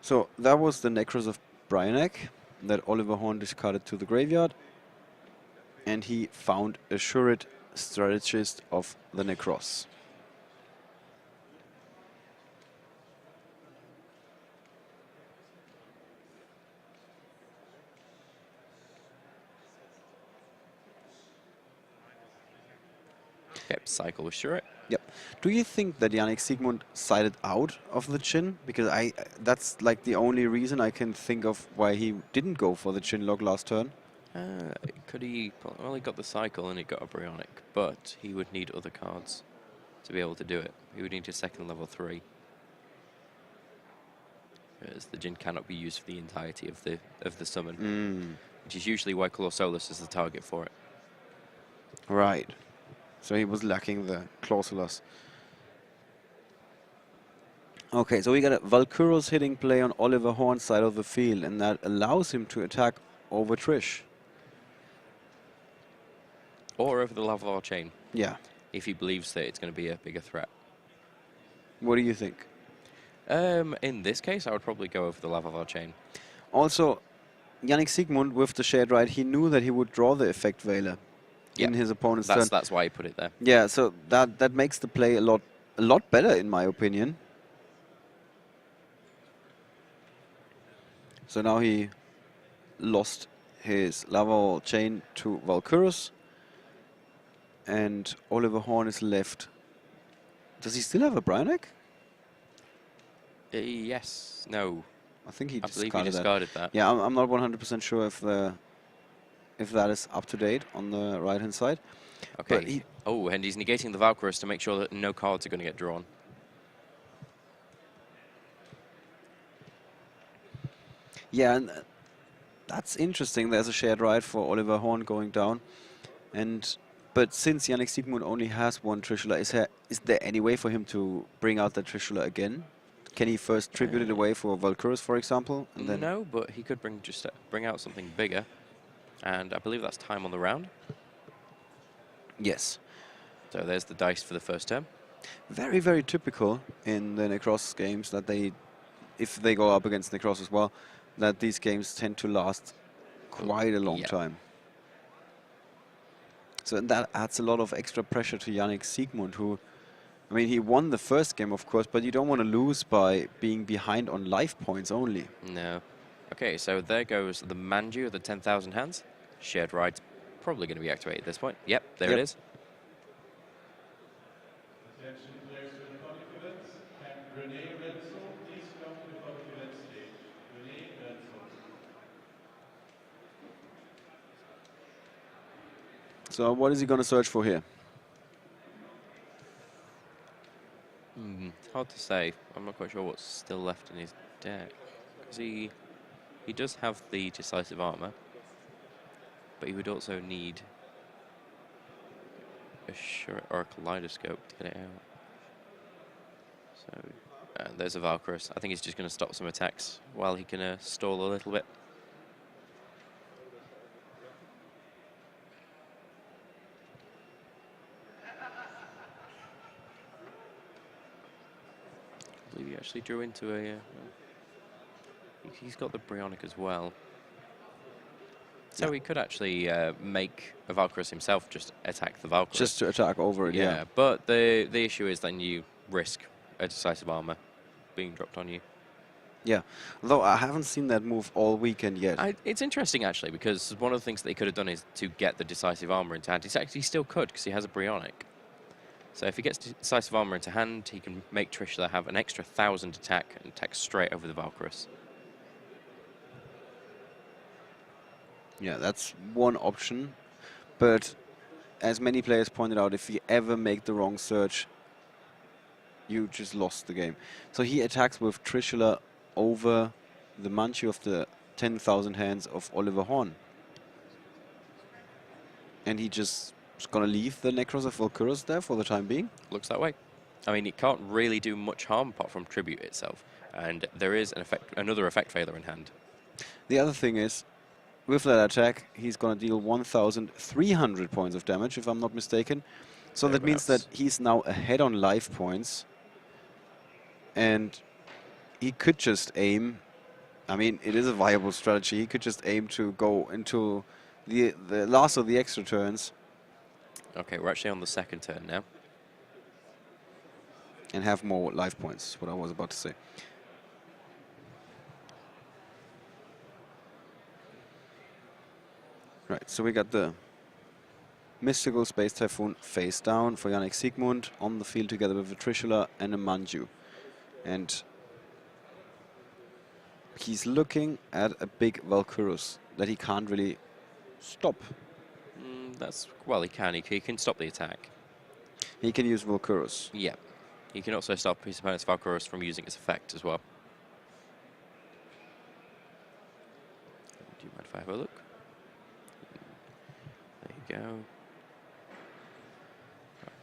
So that was the Nekroz of Bryanek that Olliver Horn discarded to the graveyard. And he found a Assured Strategist of the Nekroz. Yep, Cycle was sure. Yep. Do you think that Yannick Siegmund sided out of the Chin? Because that's like the only reason I can think of why he didn't go for the Chinlock last turn. Could he? Well, he got the Cycle and he got a Bryanek, but he would need other cards to be able to do it. He would need a second level 3. As the Jin cannot be used for the entirety of the summon, which is usually why Clausolus is the target for it. Right. So he was lacking the Clausolus. Okay, so we got a Valkyros hitting play on Olliver Horn's side of the field, and that allows him to attack over Trish. Or over the Lava Val Chain. Yeah. If he believes that it's going to be a bigger threat. What do you think? In this case, I would probably go over the Lava Val Chain. Also, Yannick Siegmund with the Shared Ride, he knew that he would draw the effect Veiler. in his opponent's turn. That's why he put it there. Yeah, so that makes the play a lot better, in my opinion. So now he lost his lava chain to Valkyrus, and Olliver Horn is left. Does he still have a Brionac? Yes. No. I think he I believe he discarded discarded that. Yeah, I'm not 100% sure if that is up to date on the right hand side. Okay. Oh, and he's negating the Valkyrus to make sure that no cards are going to get drawn. Yeah, and that's interesting. There's a shared right for Olliver Horn going down, but since Yannick Siegmund only has one Trishula, is there any way for him to bring out the Trishula again? Can he first tribute it away for Valkyrus, for example? And then No, but he could bring out something bigger, and I believe that's time on the round. Yes. So there's the dice for the first turn. Very, very typical in the Nekroz games that if they go up against Nekroz as well, that these games tend to last quite a long time. So that adds a lot of extra pressure to Yannick Siegmund, who, I mean, he won the first game, of course, but you don't want to lose by being behind on life points only. No. Okay, so there goes the Manju of the 10,000 hands. Shared rights probably going to be activated at this point. Yep, there it is. Attention players to the public events. Can René Renzo please come to the public event stage? René Renzo. So what is he going to search for here? Hard to say. I'm not quite sure what's still left in his deck. Because he does have the decisive armor, but he would also need a Shuriken or a kaleidoscope to get it out. So there's a Valkyrus. I think he's just going to stop some attacks while he can stall a little bit. I believe he actually drew into a... he's got the Brionac as well. So he could actually make a Valkyrus himself just attack the Valkyrus. Just to attack over it, yeah. But the issue is then you risk a decisive armor being dropped on you. Yeah, though I haven't seen that move all weekend yet. It's interesting, actually, because one of the things that they could have done is to get the decisive armor into hand. He still could, because he has a Brionac. So if he gets decisive armor into hand, he can make Trishula have an extra 1,000 attack and attack straight over the Valkyrus. Yeah, that's one option. But as many players pointed out, if you ever make the wrong search, you just lost the game. So he attacks with Trishula over the Manchu of the 10,000 hands of Olliver Horn. And he just is going to leave the Nekroz of Valkyrus there for the time being. Looks that way. I mean, it can't really do much harm apart from tribute itself. And there is another effect failure in hand. The other thing is, with that attack, he's going to deal 1,300 points of damage, if I'm not mistaken. So that means that he's now ahead on life points. And he could just aim. I mean, it is a viable strategy. He could just aim to go into the last of the extra turns. Okay, we're actually on the second turn now. And have more life points, is what I was about to say. Right, so we got the Mystical Space Typhoon face down for Yannick Siegmund on the field together with a Trishula and a Manju. And he's looking at a big Valkyrus that he can't really stop. Well, he can. He can stop the attack. He can use Valkyrus. Yeah. He can also stop his opponent's Valkyrus from using its effect as well. Do you mind if I have a look? There you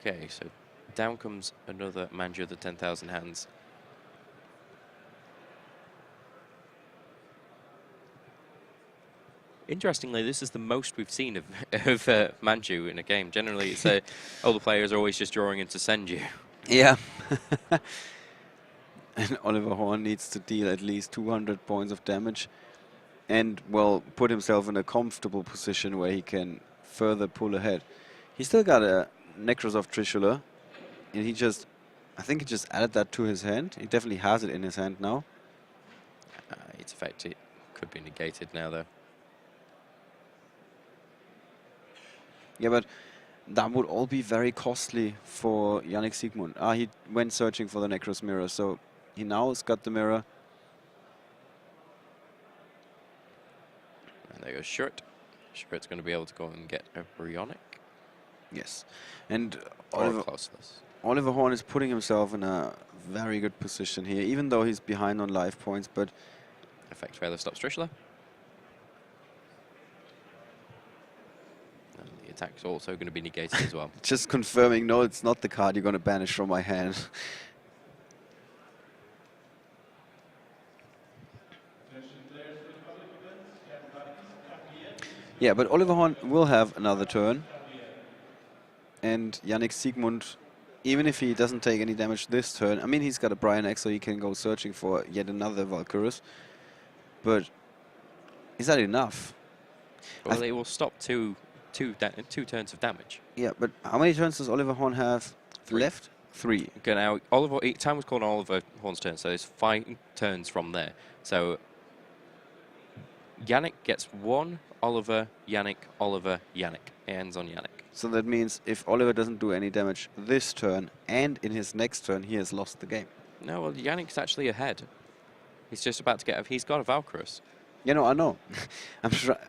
go. Okay, so down comes another Manju of the 10,000 hands. Interestingly, this is the most we've seen of Manju in a game. Generally, it's all the players are always just drawing into Senju. Yeah. And Olliver Horn needs to deal at least 200 points of damage and, well, put himself in a comfortable position where he can further pull ahead. He still got a Nekroz of Trishula, and he just, I think he just added that to his hand. He definitely has it in his hand now. Its effect, it could be negated now, though. Yeah, but that would all be very costly for Yannick Siegmund. He went searching for the Nekroz mirror, so he now has got the mirror. And there goes Shirt. Shirt's going to be able to go and get a Bryonic. Yes, and Or classless. Oliver Horn is putting himself in a very good position here, even though he's behind on life points, but... Effect failure stops Trishula. And the attack's also going to be negated as well. Just confirming, no, it's not the card you're going to banish from my hand. Yeah, but Oliver Horn will have another turn. And Yannick Siegmund, even if he doesn't take any damage this turn, I mean, he's got a Brian X, so he can go searching for yet another Valkyrus. But is that enough? Well, it will stop two turns of damage. Yeah, but how many turns does Oliver Horn have left? 3. Okay, now, time was called on Oliver Horn's turn, so there's 5 turns from there. So Yannick gets 1, Oliver, Yannick, Oliver, Yannick. It ends on Yannick. So that means if Oliver doesn't do any damage this turn and in his next turn, he has lost the game. No, well, Yannick's actually ahead. He's just about to get he's got a Valkyrus. You know, I know.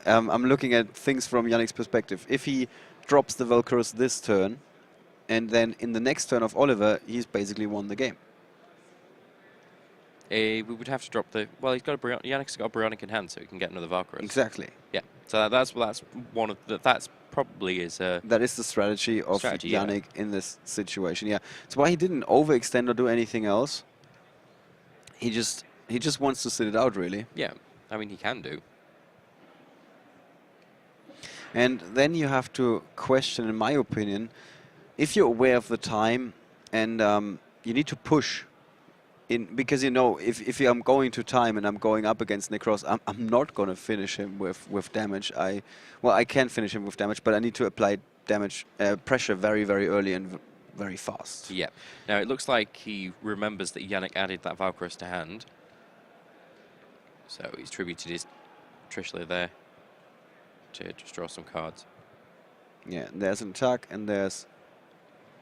I'm looking at things from Yannick's perspective. If he drops the Valkyrus this turn, and then in the next turn of Oliver, he's basically won the game. We would have to drop the... Well, Yannick's got a Bryonic in hand, so he can get another Valkyrus. Exactly. Yeah. So that's one of the... That's probably is... that is the strategy of Yannick in this situation, yeah. It's why he didn't overextend or do anything else. He just wants to sit it out, really. Yeah. I mean, he can do. And then you have to question, in my opinion, if you're aware of the time and you need to push in, because you know, if I'm going to time and I'm going up against Nekroz, I'm not going to finish him with damage. I can finish him with damage, but I need to apply damage pressure very, very early and very fast. Yeah. Now, it looks like he remembers that Yannick added that Valkyrus to hand. So he's tributed his Trishula there to just draw some cards. Yeah, there's an attack, and there's,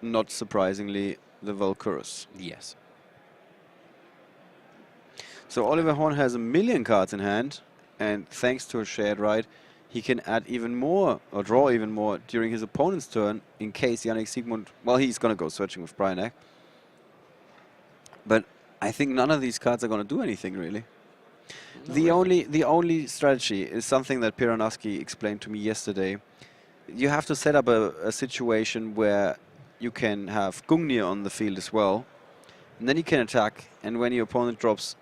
not surprisingly, the Valkyrus. Yes. So Oliver Horn has 1,000,000 cards in hand, and thanks to a shared right, he can add even more, or draw even more, during his opponent's turn, in case Yannick Siegmund, well, he's going to go searching with Bryonic. But I think none of these cards are going to do anything, really. The only strategy is something that Piranowski explained to me yesterday. You have to set up a situation where you can have Gungnir on the field as well, and then you can attack, and when your opponent drops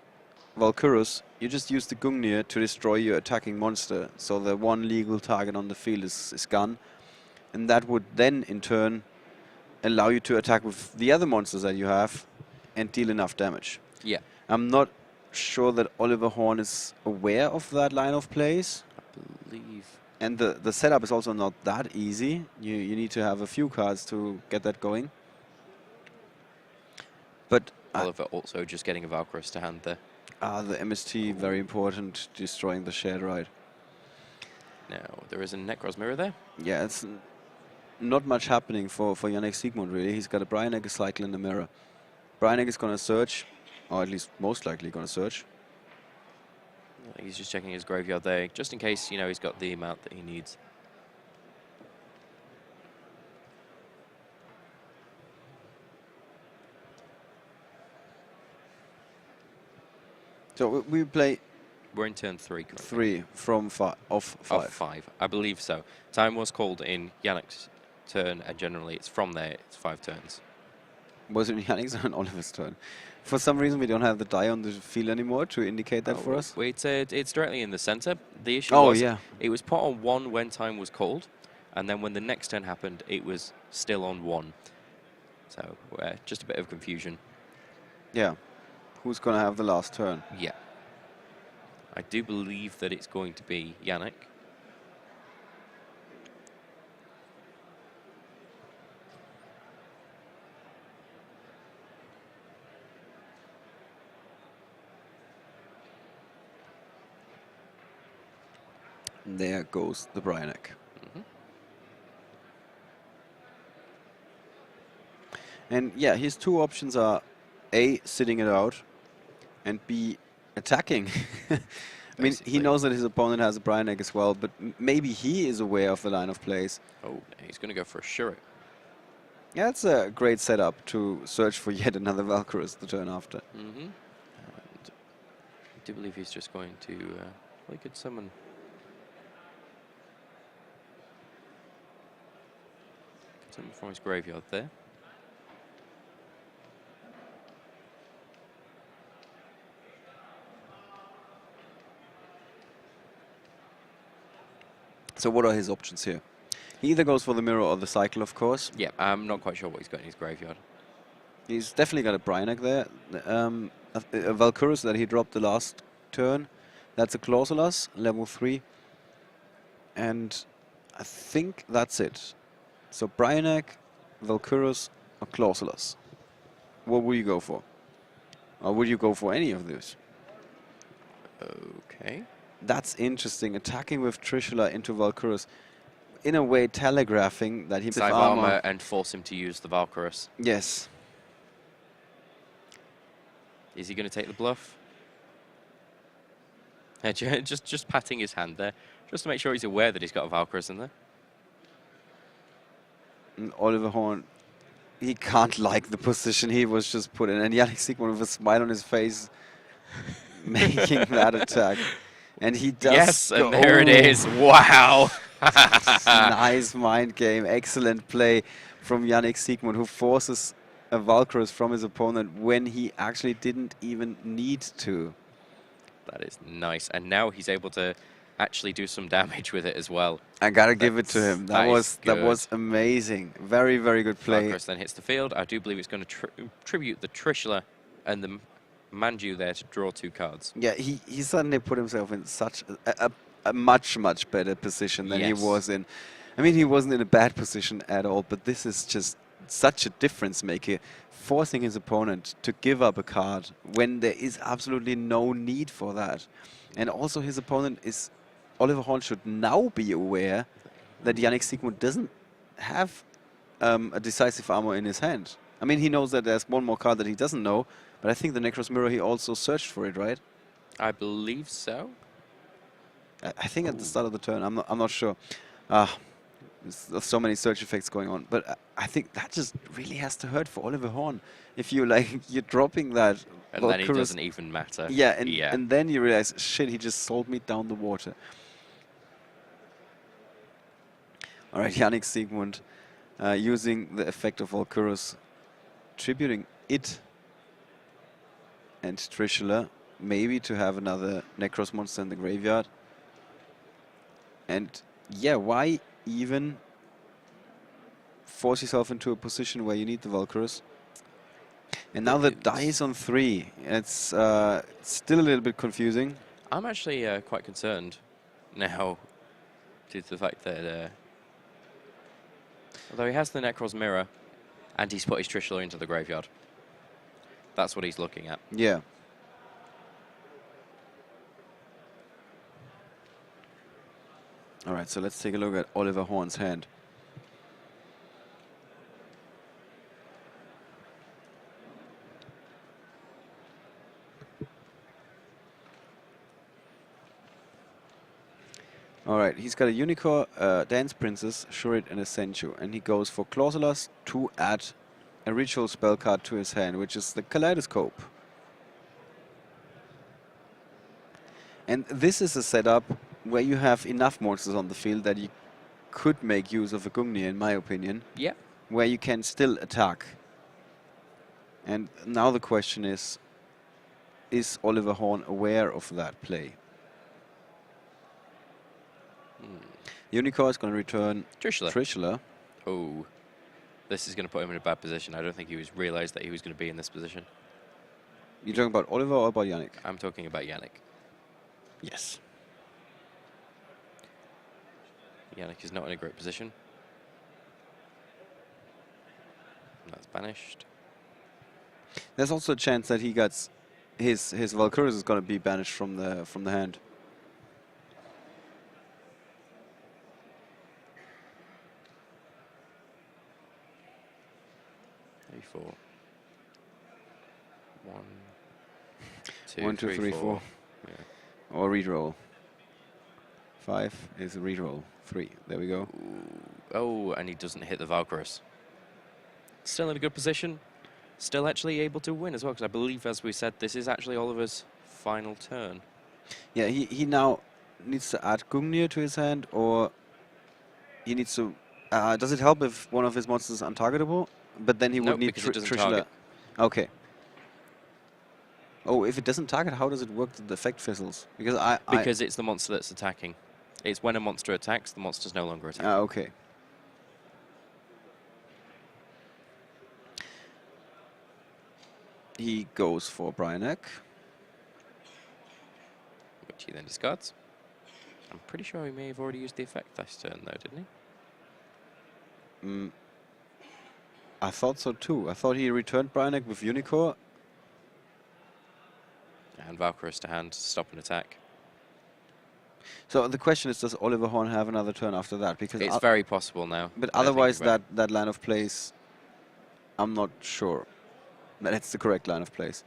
Valkyrus, you just use the Gungnir to destroy your attacking monster, so the one legal target on the field is gone, and that would then in turn allow you to attack with the other monsters that you have and deal enough damage. Yeah. I'm not sure that Oliver Horn is aware of that line of plays. I believe. And the setup is also not that easy. You need to have a few cards to get that going. But Oliver also just getting a Valkyrus to hand there. The MST, very important, destroying the shared right. Now, there is a Nekroz mirror there. Yeah, it's not much happening for Yannick Siegmund, really. He's got a Bryonic, a cycle, and a mirror. Bryonic is going to search, or at least most likely going to search. He's just checking his graveyard there, just in case, you know, he's got the amount that he needs. So we play... We're in turn 3 currently. 3 from 5, off 5. Off 5, I believe so. Time was called in Yannick's turn, and generally it's from there, it's 5 turns. Was it Yannick's or Oliver's turn? For some reason, we don't have the die on the field anymore to indicate that for us. Wait, it's directly in the center. The issue was it was put on 1 when time was called, and then when the next turn happened, it was still on 1. So just a bit of confusion. Yeah. Who's going to have the last turn? Yeah. I do believe that it's going to be Yannick. There goes the Bryanek. And yeah, his two options are A, sitting it out, and B, attacking. I mean, he Basically. knows that his opponent has a Bryanek as well, but maybe he is aware of the line of plays. Oh, he's going to go for a Shurik. Yeah, that's a great setup to search for yet another Valkyrus the turn after. And I do believe he's just going to, well, he could summon. Summon from his graveyard there. So what are his options here? He either goes for the mirror or the cycle, of course. Yeah, I'm not quite sure what he's got in his graveyard. He's definitely got a Bryanek there. A Valkyrus that he dropped the last turn. That's a Clausulus, level 3. And I think that's it. So Bryanek, Valkyrus, or Clausulus. What would you go for? Or would you go for any of these? Okay. That's interesting. Attacking with Trishula into Valkyrus. In a way, telegraphing that he has Dive armor and force him to use the Valkyrus. Yes. Is he going to take the bluff? Just patting his hand there, just to make sure he's aware that he's got a Valkyrus in there. And Olliver Horn, he can't like the position he was just put in. And Yannick Siegmund with a smile on his face, making that attack. And he does. Yes, and there it is. Wow. Nice mind game. Excellent play from Yannick Siegmund, who forces a Valkyrus from his opponent when he actually didn't even need to. That is nice. And now he's able to actually do some damage with it as well. I gotta give it to him. That was amazing. Very, very good play. Valkyrus then hits the field. I do believe it's going to tribute the Trishula and the Manju there to draw 2 cards. Yeah, he suddenly put himself in such a much, much better position than he was in. I mean, he wasn't in a bad position at all, but this is just such a difference maker, forcing his opponent to give up a card when there is absolutely no need for that. And also his opponent is, Olliver Horn should now be aware that Yannick Siegmund doesn't have a decisive armor in his hand. I mean, he knows that there's one more card that he doesn't know, but I think the Nekroz Mirror, he also searched for it, right? I believe so. I think at the start of the turn. I'm not sure. There's so many search effects going on, but I think that just really has to hurt for Olliver Horn. If you're dropping that, and then it doesn't even matter. Yeah, and then you realize, shit, he just sold me down the water. All right, Yannick Siegmund using the effect of Valkyrus, tributing it and Trishula, maybe to have another Nekroz monster in the graveyard. And yeah, why even force yourself into a position where you need the Valkyrus? And now the die is on 3. It's still a little bit confusing. I'm actually quite concerned now due to the fact that although he has the Nekroz Mirror and he's put his Trishula into the graveyard, that's what he's looking at. Yeah. All right, so let's take a look at Olliver Horn's hand. All right, he's got a Unicorn, Dance Princess, Shurit, and a Senju, and he goes for Clausulus to add a ritual spell card to his hand, which is the Kaleidoscope. And this is a setup where you have enough monsters on the field that you could make use of a Gungnia, in my opinion. Yeah. Where you can still attack. And now the question is Olliver Horn aware of that play? Unicorn is going to return Trishula. Oh, this is going to put him in a bad position. I don't think he realized that he was going to be in this position. You're talking about Olliver or about Yannick? I'm talking about Yannick. Yes. Yannick is not in a great position. That's banished. There's also a chance that he gets his Valkyrus is going to be banished from the hand. 3, 4. 1, 1, 2, 3, 4. Yeah. Or reroll. 5 is a reroll. 3. There we go. Ooh. Oh, and he doesn't hit the Valkyries. Still in a good position. Still actually able to win as well, because I believe, as we said, this is actually Olliver's final turn. Yeah, he now needs to add Gungnir to his hand, or he needs to... does it help if one of his monsters is untargetable? But then he would Nope, need because it doesn't Trishula. target. Okay. Oh, if it doesn't target, how does it work that the effect fizzles? Because It's the monster that's attacking. It's when a monster attacks, the monster's no longer attacking. okay. He goes for Bryanek. Which he then discards. I'm pretty sure he may have already used the effect this turn, though, didn't he? I thought so too. I thought he returned Bryanek with Unicorn. And Valkyries to hand, stop an attack. So the question is, does Olliver Horn have another turn after that? Because It's very possible now. but I think otherwise, about that line of plays, I'm not sure that it's the correct line of plays.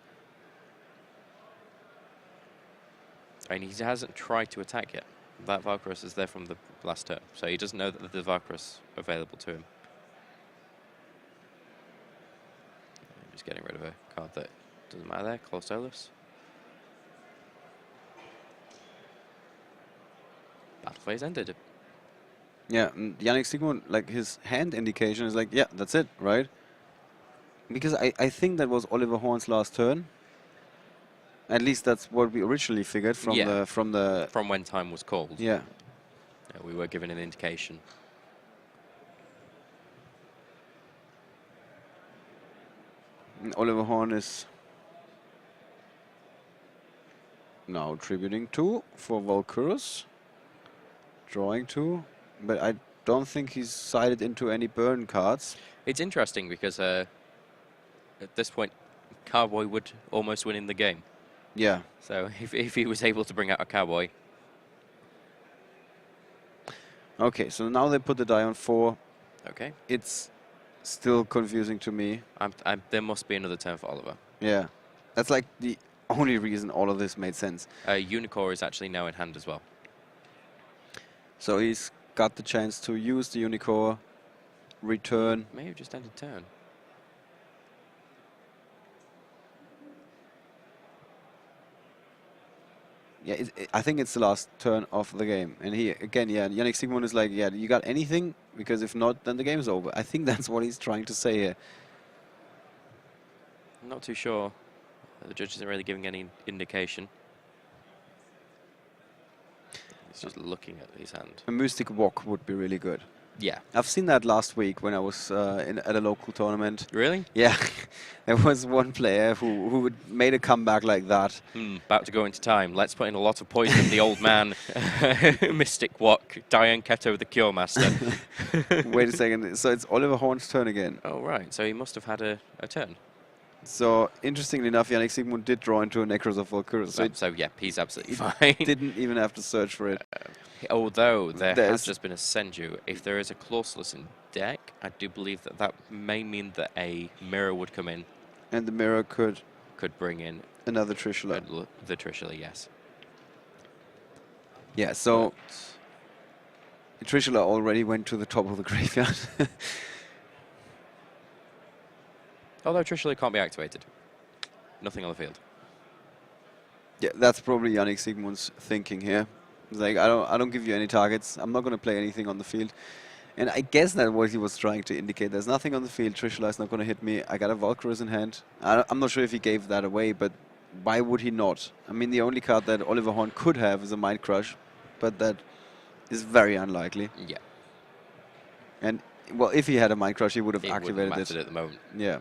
And he hasn't tried to attack yet. That Valkyries is there from the last turn, so he doesn't know that the Valkyries are available to him. I'm just getting rid of a card that doesn't matter there, Close Solus. Battle phase ended. Yeah, and Yannick Siegmund, like his hand indication is like, yeah, that's it, right? Because I think that was Olliver Horn's last turn. At least that's what we originally figured from Yeah. the From when time was called. yeah. We were given an indication. And Olliver Horn is now tributing 2 for Valkyrus. Drawing 2, but I don't think he's sided into any burn cards. It's interesting because at this point, Cowboy would almost win in the game. Yeah. So if he was able to bring out a Cowboy. Okay, so now they put the die on 4. Okay. It's still confusing to me. There must be another turn for Olliver. Yeah. That's like the only reason all of this made sense. Unicorn is actually now in hand as well. So he's got the chance to use the Unicorn, return. May have just ended turn. Yeah, I think it's the last turn of the game. And he, again, yeah, Yannick Siegmund is like, yeah, you got anything? Because if not, then the game's over. I think that's what he's trying to say here. I'm not too sure. The judge isn't really giving any indication. He's just looking at his hand. A Mystic Walk would be really good. Yeah. I've seen that last week when I was at a local tournament. Really? Yeah, there was one player who made a comeback like that. About to go into time. Let's put in a lot of poison in the old man. Mystic Walk. Diane Keto, the Cure Master. Wait a second. So it's Olliver Horn's turn again. Oh, right. So he must have had a turn. So interestingly enough, Yannick Siegmund did draw into a Nekroz of Valkyrus. So yeah, he's absolutely fine. Didn't even have to search for it. Although there There's- has just been a Senju. If there is a Clauselus in deck, I do believe that may mean that a mirror would come in. And the mirror could Bring in another Trishula. the Trishula, yes. Yeah, so Trishula already went to the top of the graveyard. Although Trishula can't be activated. Nothing on the field. Yeah, that's probably Yannick Siegmund's thinking here. He's like, I don't give you any targets. I'm not going to play anything on the field. And I guess that's what he was trying to indicate. There's nothing on the field. Trishula is not going to hit me. I got a Valkyries in hand. I'm not sure if he gave that away, but why would he not? I mean, the only card that Olliver Horn could have is a Mind Crush, but that is very unlikely. Yeah. And, well, if he had a Mind Crush, he would have It wouldn't activated matter it. at the moment Yeah.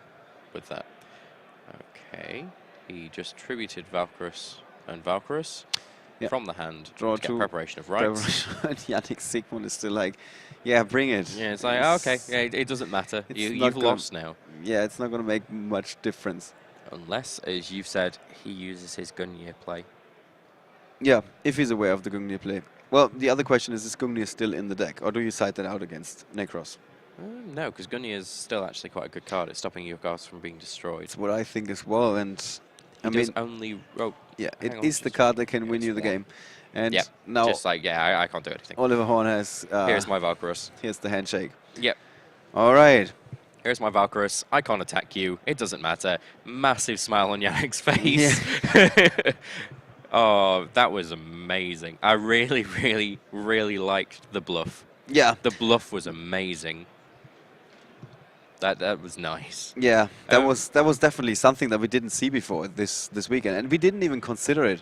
with that. Okay. He just tributed Valkyries and Valkyries from the hand. Draw to get 2. preparation of rights. And Yannick Siegmund is still like, yeah, bring it. Yeah, it's like, okay, yeah, it doesn't matter. It's You've not gonna- lost now. Yeah, it's not going to make much difference. Unless, as you've said, he uses his Gungnir play. Yeah, if he's aware of the Gungnir play. Well, the other question is Gungnir still in the deck, or do you side that out against Nekroz? No, because Gunny is still actually quite a good card at stopping your cards from being destroyed. It's what I think as well. And I He does mean, only... Oh, yeah, it hang on, is the just card wait. that can win It's you the one. game. And Yep, now just like, yeah, I can't do anything. Olliver Horn has... Here's my Valkyrus. Here's the handshake. Yep. All right. Here's my Valkyrus. I can't attack you. It doesn't matter. Massive smile on Yannick's face. Oh, that was amazing. I really, really, really liked the bluff. Yeah. The bluff was amazing. That was nice. Yeah, that was definitely something that we didn't see before this weekend, and we didn't even consider it.